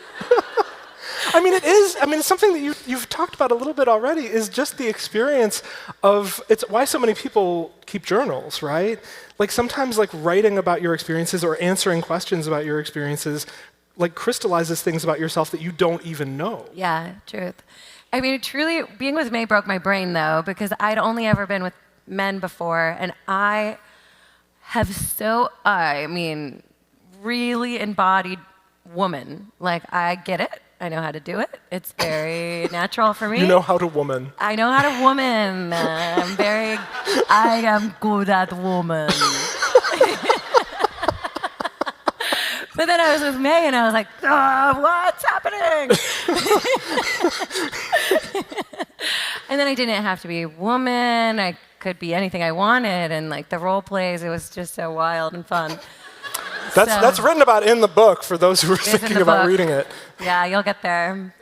I mean, it is. I mean, it's something that you've talked about a little bit already. Is just the experience of. It's why so many people keep journals, right? Like sometimes, like writing about your experiences or answering questions about your experiences, like crystallizes things about yourself that you don't even know. Yeah, truth. I mean, truly, being with May broke my brain though, because I'd only ever been with men before, and I have really embodied woman. Like, I get it. I know how to do it. It's very natural for me. You know how to woman. I know how to woman. I am good at woman. But then I was with May and I was like, oh, what's happening? And then I didn't have to be a woman. I could be anything I wanted. And like the role plays, it was just so wild and fun. That's written about in the book for those who are thinking about reading it. Yeah, you'll get there.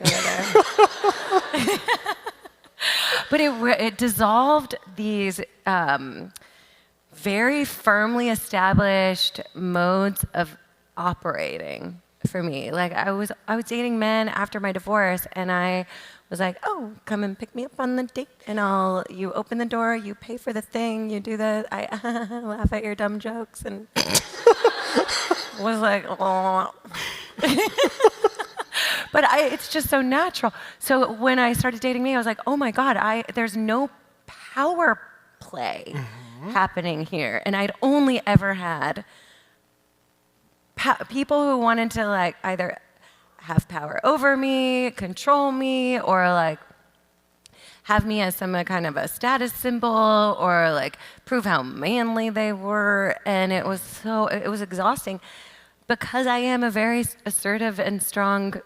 But it dissolved these very firmly established modes of operating for me. Like I was dating men after my divorce, and I was like, oh, come and pick me up on the date, and you open the door, you pay for the thing, you do I laugh at your dumb jokes, and was like, oh. But it's just so natural. So when I started dating me, I was like, oh my God, there's no power play happening here. And I'd only ever had people who wanted to like either have power over me, control me, or like have me as some kind of a status symbol, or like prove how manly they were. And it was exhausting. Because I am a very assertive and strong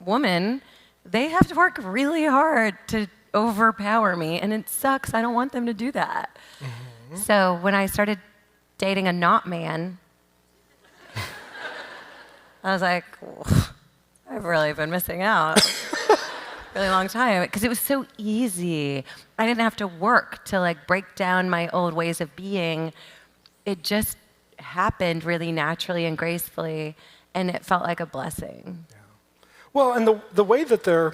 woman, they have to work really hard to overpower me, and it sucks. I don't want them to do that. So when I started dating a not man, I was like, I've really been missing out a really long time, because it was so easy. I didn't have to work to like break down my old ways of being. It just happened really naturally and gracefully, and it felt like a blessing. Yeah. Well, and the way that they're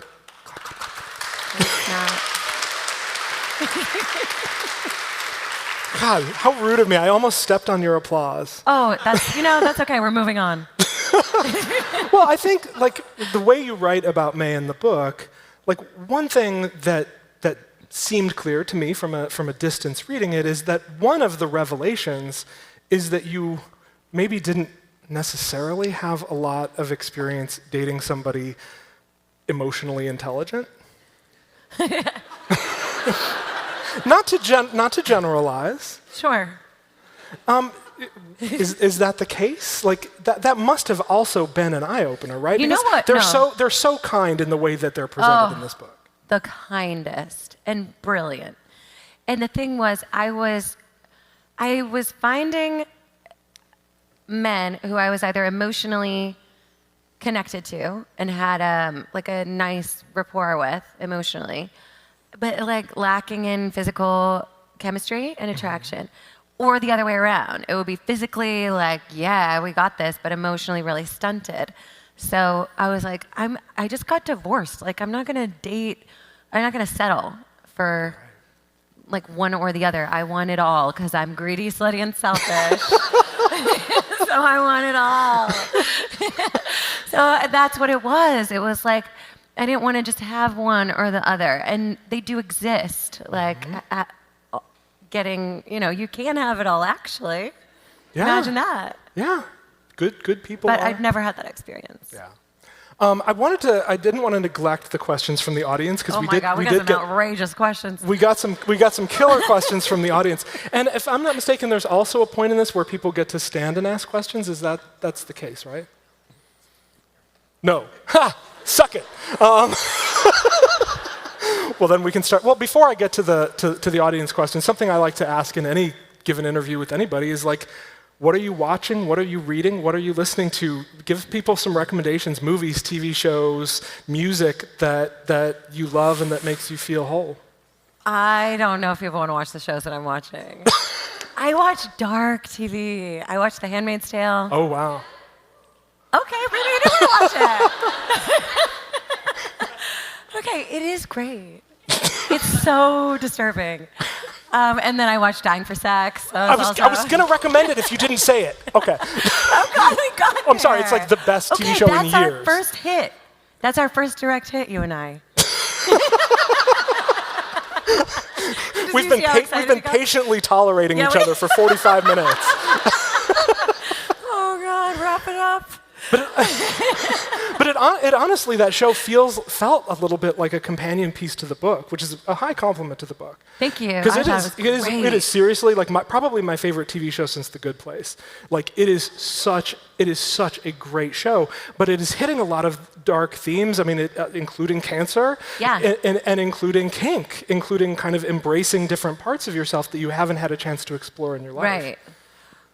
God, how rude of me. I almost stepped on your applause. Oh, that's okay. We're moving on. Well, I think like the way you write about May in the book, like one thing that seemed clear to me from a distance reading it is that one of the revelations is that you maybe didn't necessarily have a lot of experience dating somebody emotionally intelligent. Not to generalize. Sure. Is that the case? Like that must have also been an eye opener, right? You know what? They're so kind in the way that they're presented in this book. The kindest and brilliant. And the thing was, I was finding men who I was either emotionally connected to and had like a nice rapport with emotionally, but like lacking in physical chemistry and attraction, or the other way around. It would be physically like, yeah, we got this, but emotionally really stunted. So I was like, I just got divorced. Like, I'm not gonna settle for like one or the other. I want it all because I'm greedy, slutty, and selfish. So I want it all. So that's what it was. It was like, I didn't want to just have one or the other. And they do exist. Like, getting, you can have it all, actually. Yeah. Imagine that. Yeah. Good people But are. I've never had that experience. Yeah. I didn't want to neglect the questions from the audience because we got some outrageous questions. We got some killer questions from the audience. And if I'm not mistaken, there's also a point in this where people get to stand and ask questions. That's the case, right? No. Ha! Suck it. Well, then we can start. Well, before I get to the audience questions, something I like to ask in any given interview with anybody is like, what are you watching? What are you reading? What are you listening to? Give people some recommendations, movies, TV shows, music that you love and that makes you feel whole. I don't know if people want to watch the shows that I'm watching. I watch dark TV. I watch The Handmaid's Tale. Oh, wow. Okay, maybe you do want to watch it. Okay, it is great. It's so disturbing. And then I watched Dying for Sex. I was going to recommend it if you didn't say it. Okay. Oh, God, we got there. I'm sorry, it's like the best TV show in years. That's our first hit. That's our first direct hit, you and I. We've been patiently tolerating each other for 45 minutes. Oh, God, wrap it up. But it honestly, that show felt a little bit like a companion piece to the book, which is a high compliment to the book. Thank you. Because it is seriously like probably my favorite TV show since The Good Place. Like it is such a great show, but it is hitting a lot of dark themes. I mean, including cancer, and including kink, including kind of embracing different parts of yourself that you haven't had a chance to explore in your life. Right.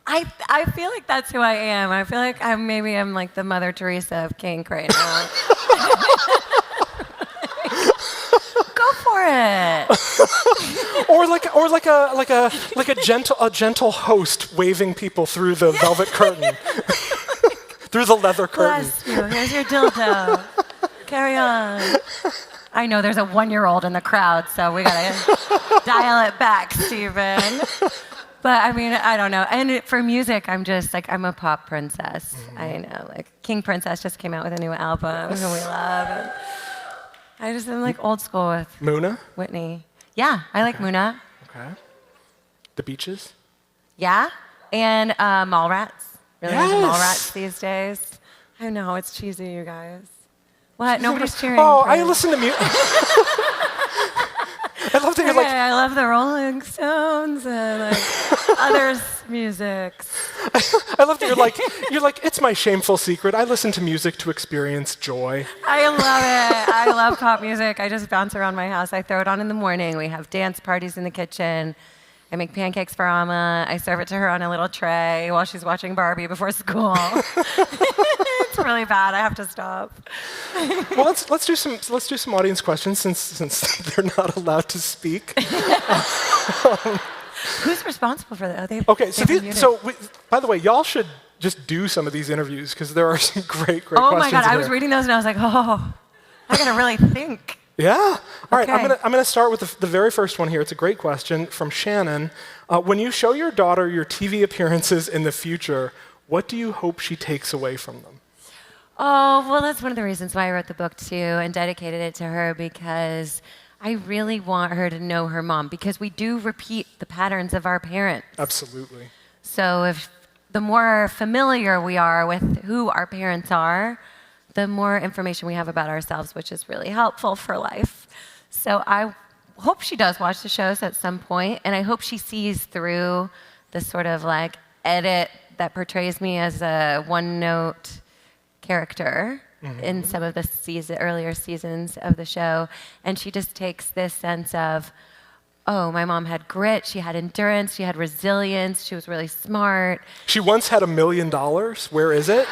I feel like that's who I am. I feel like I'm like the Mother Teresa of kink right now. Go for it. or like a gentle host waving people through the velvet curtain, through the leather curtain. Bless you. Here's your dildo. Carry on. I know there's a 1-year-old in the crowd, so we gotta dial it back, Stephen. But I mean, I don't know. And for music, I'm just like, I'm a pop princess. Mm-hmm. I know, like King Princess just came out with a new album who we love. And I just am like old school with Muna? Whitney. Yeah, I like Muna. Okay. The Beaches? Yeah, and Mallrats. Really yes. into Mallrats these days. I know, it's cheesy, you guys. What? Nobody's cheering. Oh, for I listen to music. I love that you're like. I love the Rolling Stones and like others' musics. I love that you're like. It's my shameful secret. I listen to music to experience joy. I love it. I love pop music. I just bounce around my house. I throw it on in the morning. We have dance parties in the kitchen. I make pancakes for Amma. I serve it to her on a little tray while she's watching Barbie before school. It's really bad. I have to stop. Well, let's do some audience questions since they're not allowed to speak. Who's responsible for that? Okay, by the way, y'all should just do some of these interviews because there are some great questions. Oh my God, I was reading those and I was like, oh, I gotta really think. Yeah. All right. Okay. I'm gonna start with the very first one here. It's a great question from Shannon. When you show your daughter your TV appearances in the future, what do you hope she takes away from them? Oh, well, that's one of the reasons why I wrote the book too and dedicated it to her, because I really want her to know her mom, because we do repeat the patterns of our parents. Absolutely. So if the more familiar we are with who our parents are, the more information we have about ourselves, which is really helpful for life. So I hope she does watch the shows at some point, and I hope she sees through the sort of like edit that portrays me as a one-note character in some of the earlier seasons of the show, and she just takes this sense of, oh, my mom had grit, she had endurance, she had resilience, she was really smart. She once had $1 million. Where is it?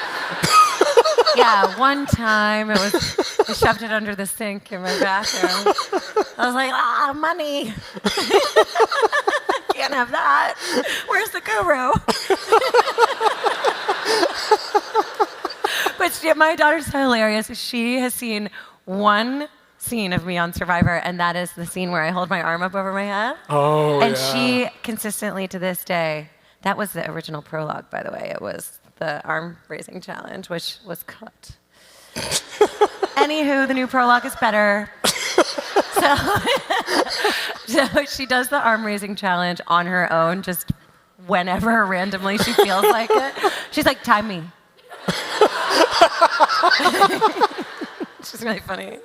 Yeah, one time I shoved it under the sink in my bathroom. I was like, money. Can't have that. Where's the guru? But my daughter's hilarious. She has seen one scene of me on Survivor, and that is the scene where I hold my arm up over my head. Oh, and yeah. She consistently to this day, that was the original prologue, by the way. It was the arm raising challenge, which was cut. Anywho, the new prologue is better. So she does the arm raising challenge on her own, just whenever randomly she feels like it. She's like, time me. She's really funny.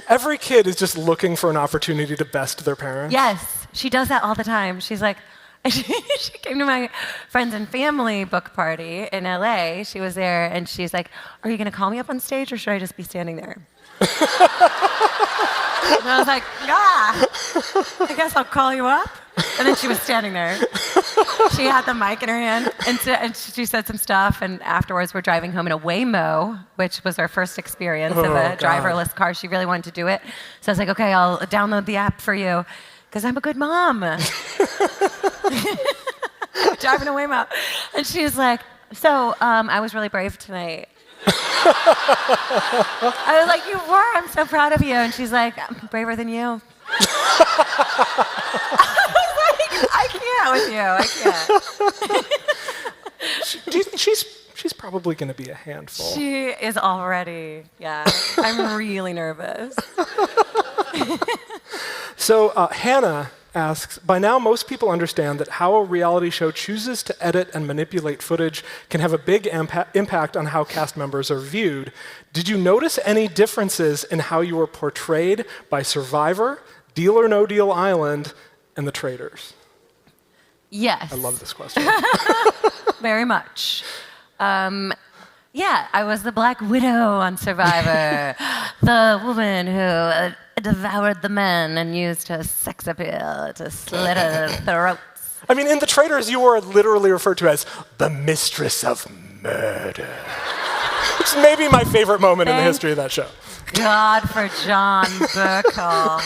Every kid is just looking for an opportunity to best their parents. Yes, she does that all the time. She's like, she came to my friends and family book party in LA. She was there, and she's like, "Are you going to call me up on stage, or should I just be standing there?" And I was like, "Yeah, I guess I'll call you up." And then she was standing there. She had the mic in her hand, and she said some stuff. And afterwards, we're driving home in a Waymo, which was our first experience of a driverless car. She really wanted to do it, so I was like, "Okay, I'll download the app for you." Because I'm a good mom. Driving a Waymo. And she's like, "So, I was really brave tonight." I was like, "You were. I'm so proud of you." And she's like, "I'm braver than you." I was like, "I can't with you. I can't." She's probably going to be a handful. She is already, yeah. I'm really nervous. So Hannah asks, by now most people understand that how a reality show chooses to edit and manipulate footage can have a big impact on how cast members are viewed. Did you notice any differences in how you were portrayed by Survivor, Deal or No Deal Island, and the Traitors? Yes. I love this question. Very much. Yeah, I was the Black Widow on Survivor, the woman who devoured the men and used her sex appeal to slit their throats. I mean, in the Traitors, you were literally referred to as the mistress of murder. Which may be my favorite moment in the history of that show. God for John Burkle.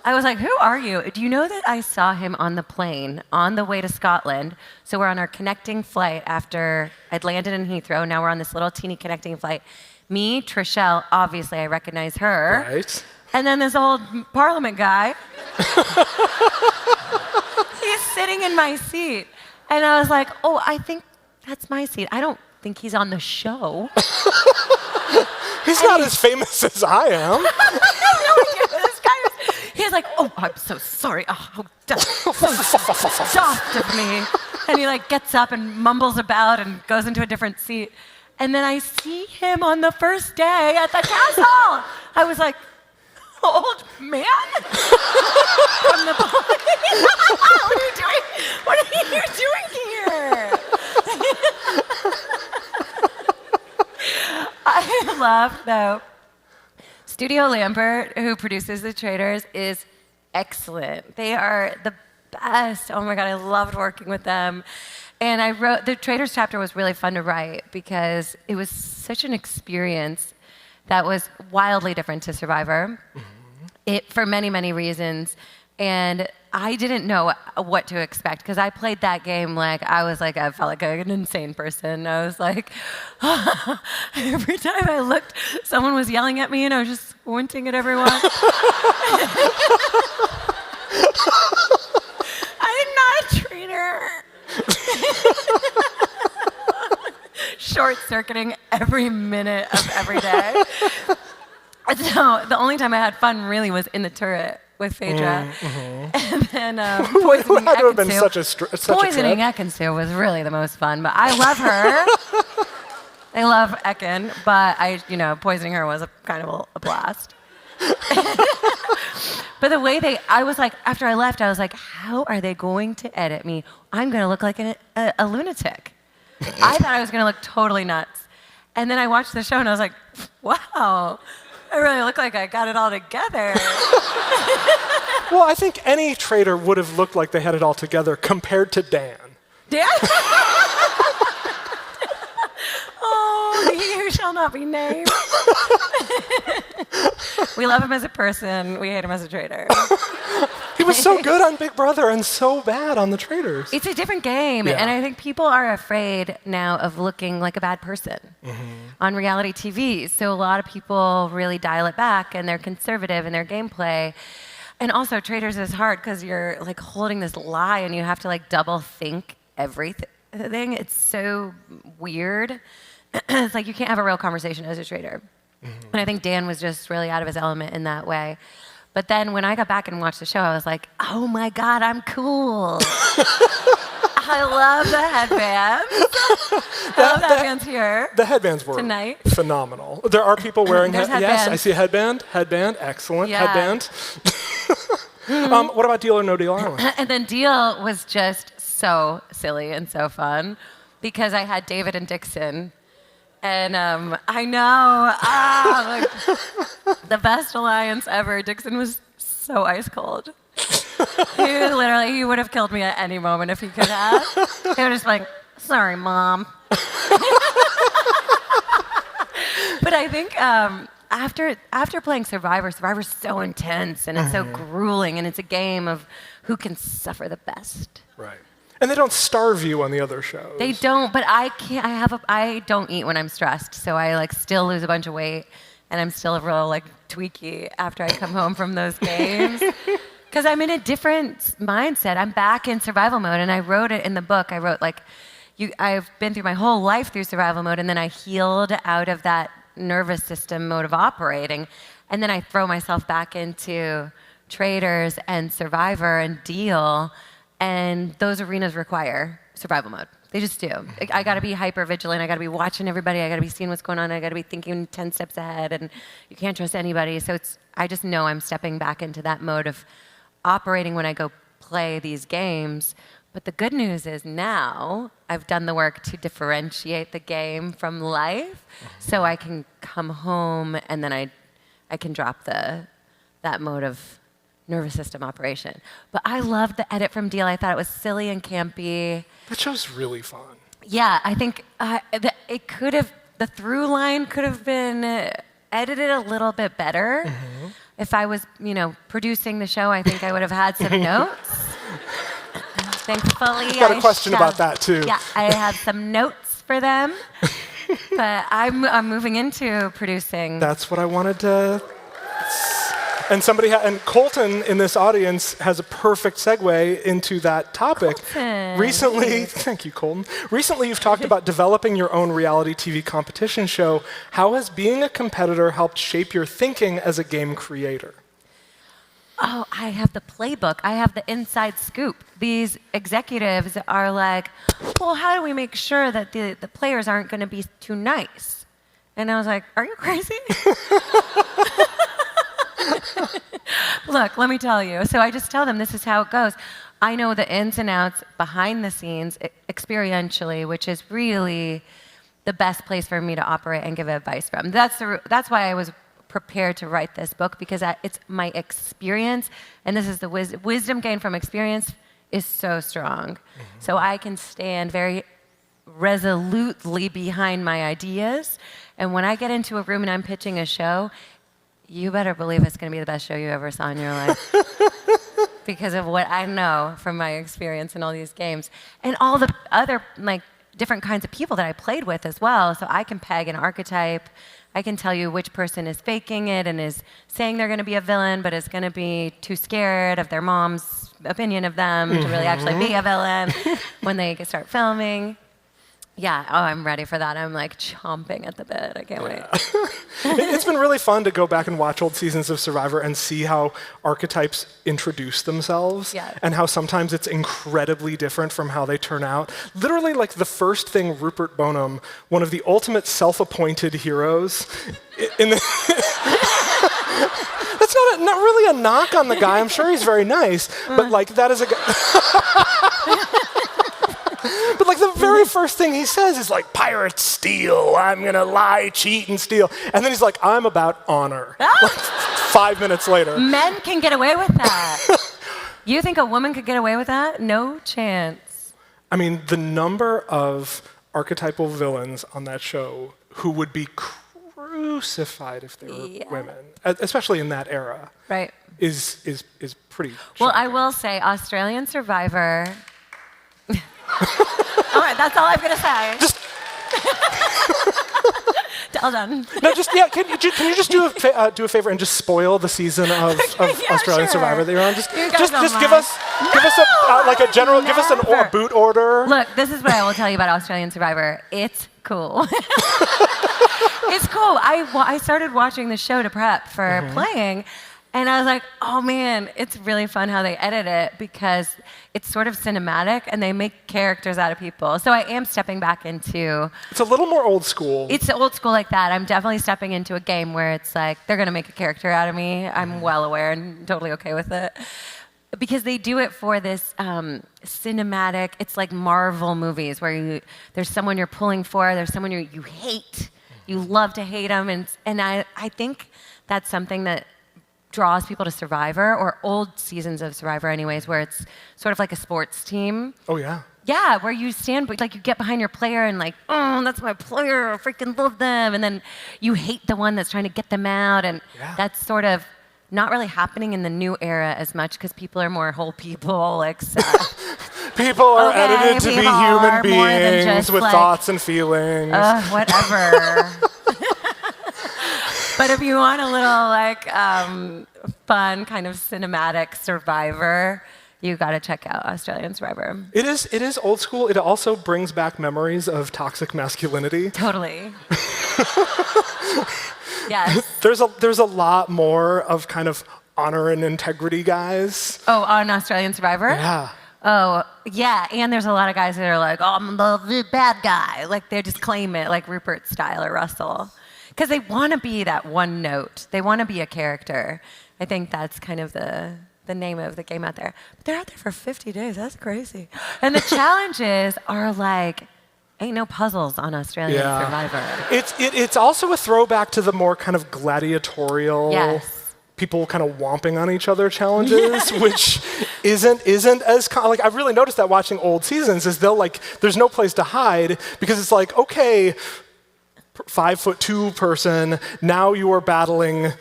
I was like, "Who are you?" Do you know that I saw him on the plane on the way to Scotland? So we're on our connecting flight after I'd landed in Heathrow. Now we're on this little teeny connecting flight. Me, Trishelle, obviously I recognize her. Right. And then this old Parliament guy. He's sitting in my seat. And I was like, "Oh, I think that's my seat. I don't think he's on the show." He's not as famous as I am. I have no idea who this guy is. He's like, "Oh, I'm so sorry. Oh, how soft of me." And he like gets up and mumbles about and goes into a different seat. And then I see him on the first day at the castle. I was like, "Old man?" From the plane. What are you doing? What are you doing here? I love, though, Studio Lambert, who produces The Traitors, is excellent. They are the best. Oh my God, I loved working with them. And I wrote, the Traitors chapter was really fun to write because it was such an experience that was wildly different to Survivor. For many, many reasons. And I didn't know what to expect because I played that game like I felt like an insane person. I was like, every time I looked, someone was yelling at me and I was just squinting at everyone. I'm not a traitor. Short-circuiting every minute of every day. So the only time I had fun really was in the turret with Phaedra. And then poisoning Poisoning Ekin-Su was really the most fun, but I love her. I love Ekin, but poisoning her was kind of a blast. But the way I was like, after I left, I was like, how are they going to edit me? I'm going to look like a lunatic. I thought I was going to look totally nuts. And then I watched the show and I was like, wow. I really look like I got it all together. Well, I think any traitor would have looked like they had it all together compared to Dan. Dan? Oh, he who shall not be named. We love him as a person. We hate him as a traitor. He was so good on Big Brother and so bad on The Traitors. It's a different game, and I think people are afraid now of looking like a bad person on reality TV. So a lot of people really dial it back, and they're conservative in their gameplay. And also, Traitors is hard because you're like holding this lie, and you have to like double think everything. It's so weird. It's like you can't have a real conversation as a traitor. And I think Dan was just really out of his element in that way. But then when I got back and watched the show, I was like, oh my God, I'm cool. I love the headbands. I love the headbands here. The headbands were tonight. phenomenal. There are people wearing There's Yes, headbands. I see a headband. Headband, excellent. Yeah. Headband. What about Deal or No Deal Island? And then Deal was just so silly and so fun because I had David and Dixon. And I know, like, the best alliance ever. Dixon was so ice cold. He would have killed me at any moment if he could have. He was just like, sorry, Mom. But I think after playing Survivor's so intense and it's so grueling, and it's a game of who can suffer the best. Right. And they don't starve you on the other shows. They don't, but I can't. I don't eat when I'm stressed, so I like still lose a bunch of weight, and I'm still real like tweaky after I come home from those games. Because I'm in a different mindset. I'm back in survival mode, and I wrote it in the book. I wrote like, I've been through my whole life through survival mode, and then I healed out of that nervous system mode of operating, and then I throw myself back into Traitors and Survivor and Deal, and those arenas require survival mode. They just do. I got to be hyper vigilant. I got to be watching everybody. I got to be seeing what's going on. I got to be thinking 10 steps ahead, and you can't trust anybody. So I just know I'm stepping back into that mode of operating when I go play these games. But the good news is now I've done the work to differentiate the game from life, so I can come home and then I can drop that mode of nervous system operation. But I loved the edit from Deal. I thought it was silly and campy. That show's really fun. Yeah, I think the through line could have been edited a little bit better. If I was, producing the show, I think I would have had some notes. Thankfully, Got a question about that too. Yeah, I have some notes for them. But I'm moving into producing. That's what I wanted to. And and Colton in this audience has a perfect segue into that topic. Colton. Recently, thank you, Colton. Recently, you've talked about developing your own reality TV competition show. How has being a competitor helped shape your thinking as a game creator? Oh, I have the playbook. I have the inside scoop. These executives are like, well, how do we make sure that the players aren't going to be too nice? And I was like, are you crazy? Look, let me tell you. So I just tell them this is how it goes. I know the ins and outs behind the scenes experientially, which is really the best place for me to operate and give advice from. That's why I was prepared to write this book, because it's my experience, and this is the wisdom gained from experience is so strong. So I can stand very resolutely behind my ideas, and when I get into a room and I'm pitching a show, you better believe it's going to be the best show you ever saw in your life. Because of what I know from my experience in all these games. And all the other different kinds of people that I played with as well. So I can peg an archetype. I can tell you which person is faking it and is saying they're going to be a villain, but is going to be too scared of their mom's opinion of them to really actually be a villain when they start filming. Yeah, I'm ready for that. I'm chomping at the bit. I can't wait. It's been really fun to go back and watch old seasons of Survivor and see how archetypes introduce themselves, and how sometimes it's incredibly different from how they turn out. Literally, the first thing Rupert Boneham, one of the ultimate self-appointed heroes, in the that's not really a knock on the guy. I'm sure he's very nice, but that is a guy. But the very first thing he says is pirates steal, I'm gonna lie, cheat, and steal. And then he's like, I'm about honor. 5 minutes later. Men can get away with that. You think a woman could get away with that? No chance. I mean, the number of archetypal villains on that show who would be crucified if they were women, especially in that era, right, is pretty well, shocking. I will say Australian Survivor. All right, that's all I'm going to say. All done. No, can you just do a favor and just spoil the season of Australian Survivor that you're on? Just give us a general, give us a boot order. Look, this is what I will tell you about Australian Survivor. It's cool. It's cool. I started watching the show to prep for playing, And I was like, oh man, it's really fun how they edit it because it's sort of cinematic and they make characters out of people. So I am stepping back into... It's a little more old school. It's old school like that. I'm definitely stepping into a game where it's like, they're going to make a character out of me. I'm well aware and totally okay with it. Because they do it for this cinematic, it's like Marvel movies where there's someone you're pulling for, there's someone you hate. You love to hate them. And I think that's something that draws people to Survivor, or old seasons of Survivor anyways, where it's sort of like a sports team. Oh, yeah. Yeah, where you stand, like you get behind your player and like, oh, that's my player, I freaking love them. And then you hate the one that's trying to get them out. And that's sort of not really happening in the new era as much because people are more whole people. Like, so. People are edited to be human beings just, with like, thoughts and feelings. Whatever. But if you want a little like fun kind of cinematic Survivor, you got to check out Australian Survivor. It is old school. It also brings back memories of toxic masculinity. Totally. Yes. There's a lot more of kind of honor and integrity guys. Oh, on Australian Survivor? Yeah. Oh, yeah. And there's a lot of guys that are like, oh, I'm the bad guy. Like they just claim it, like Rupert style or Russell. Because they want to be that one note. They want to be a character. I think that's kind of the name of the game out there. But they're out there for 50 days. That's crazy. And the challenges are like, ain't no puzzles on Australian Survivor. It's also a throwback to the more kind of gladiatorial, people kind of whomping on each other challenges, which isn't as like I've really noticed that watching old seasons is there's no place to hide because it's like, okay, 5'2" person, now you are battling.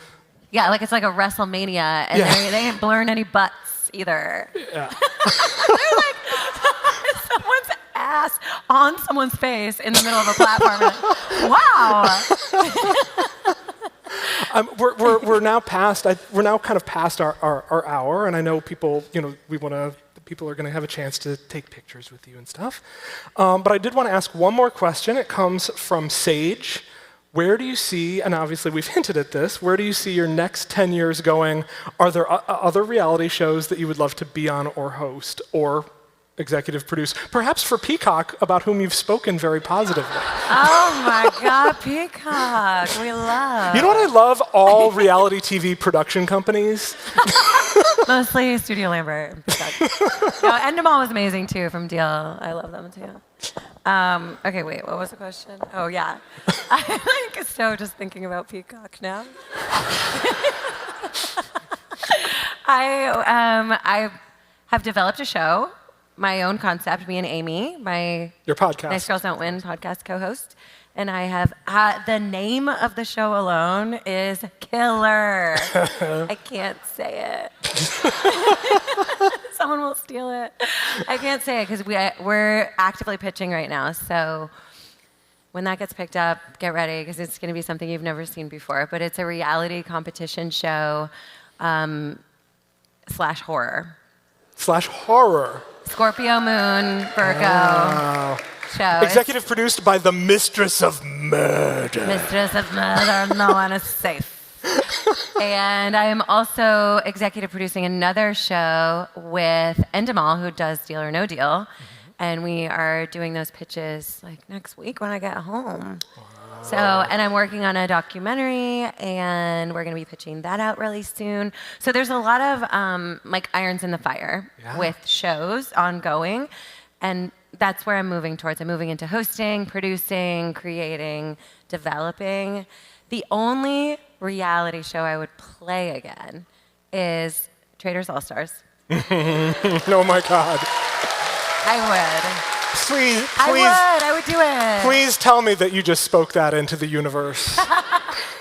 Yeah, like it's like a WrestleMania, and they ain't blurring any butts either. Yeah. They're like someone's ass on someone's face in the middle of a platform. Wow. We're now kind of past our hour, and I know people, people are going to have a chance to take pictures with you and stuff. But I did want to ask one more question. It comes from Sage. Where do you see, and obviously we've hinted at this, where do you see your next 10 years going? Are there other reality shows that you would love to be on or host or executive produce? Perhaps for Peacock, about whom you've spoken very positively. Oh my God, Peacock, we love. You know what I love? All reality TV production companies. Mostly Studio Lambert and Peacock. No, Endemol was amazing too from Deal. I love them too. Okay, wait, what was the question? Oh yeah. I'm like so just thinking about Peacock now. I have developed a show, my own concept, me and Amy, your podcast, Nice Girls Don't Win podcast co-host. And I have, the name of the show alone is Killer. I can't say it. Someone will steal it. I can't say it because we're actively pitching right now. So when that gets picked up, get ready because it's going to be something you've never seen before. But it's a reality competition show / horror. / horror. Scorpio moon, Virgo. Wow. Show. Executive produced by the Mistress of Murder. Mistress of Murder, no one is safe. And I am also executive producing another show with Endemol, who does Deal or No Deal. Mm-hmm. And we are doing those pitches like next week when I get home. Wow. So, and I'm working on a documentary, and we're going to be pitching that out really soon. So there's a lot of like irons in the fire with shows ongoing. And that's where I'm moving towards. I'm moving into hosting, producing, creating, developing. The only reality show I would play again is Traitors All-Stars. Oh my God. I would. Please. I would do it. Please tell me that you just spoke that into the universe.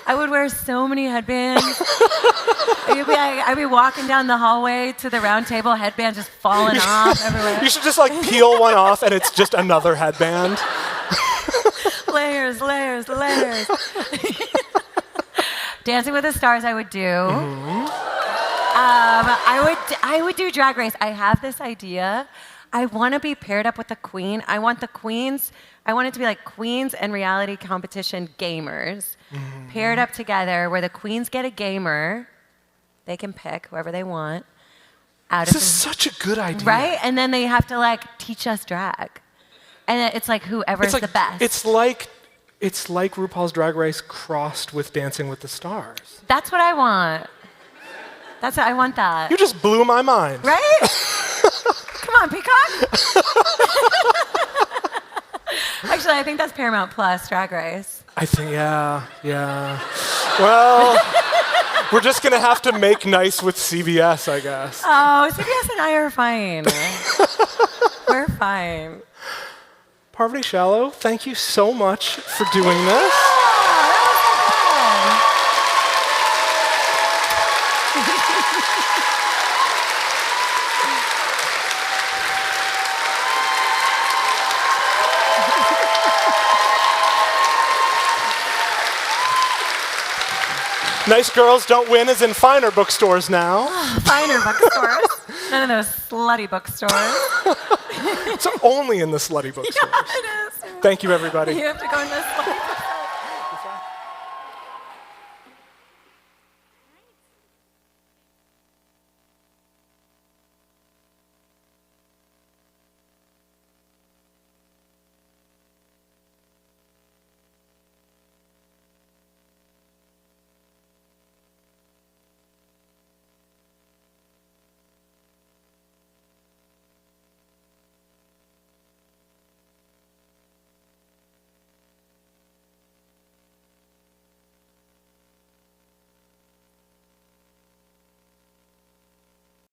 I would wear so many headbands. I'd be walking down the hallway to the round table, headband just falling off everywhere. You should just like peel one off and it's just another headband. Layers. Dancing with the Stars I would do. Mm-hmm. I would do Drag Race. I have this idea. I want to be paired up with the queen. I want it to be like queens and reality competition gamers paired up together where the queens get a gamer They can pick whoever they want. Out This of is such a good idea. right? And then they have to like teach us drag. And it's like whoever's the best. It's like RuPaul's Drag Race crossed with Dancing with the Stars. That's what I want. I want that. You just blew my mind. Right? Come on, Peacock. Actually, I think that's Paramount Plus Drag Race. I think, yeah. Well, we're just going to have to make nice with CBS, I guess. Oh, CBS and I are fine. We're fine. Parvati Shallow, thank you so much for doing this. Nice Girls Don't Win is in finer bookstores now. Finer bookstores. None of those slutty bookstores. It's only in the slutty bookstores. Yeah, it is. Thank you, everybody. You have to go in the slutty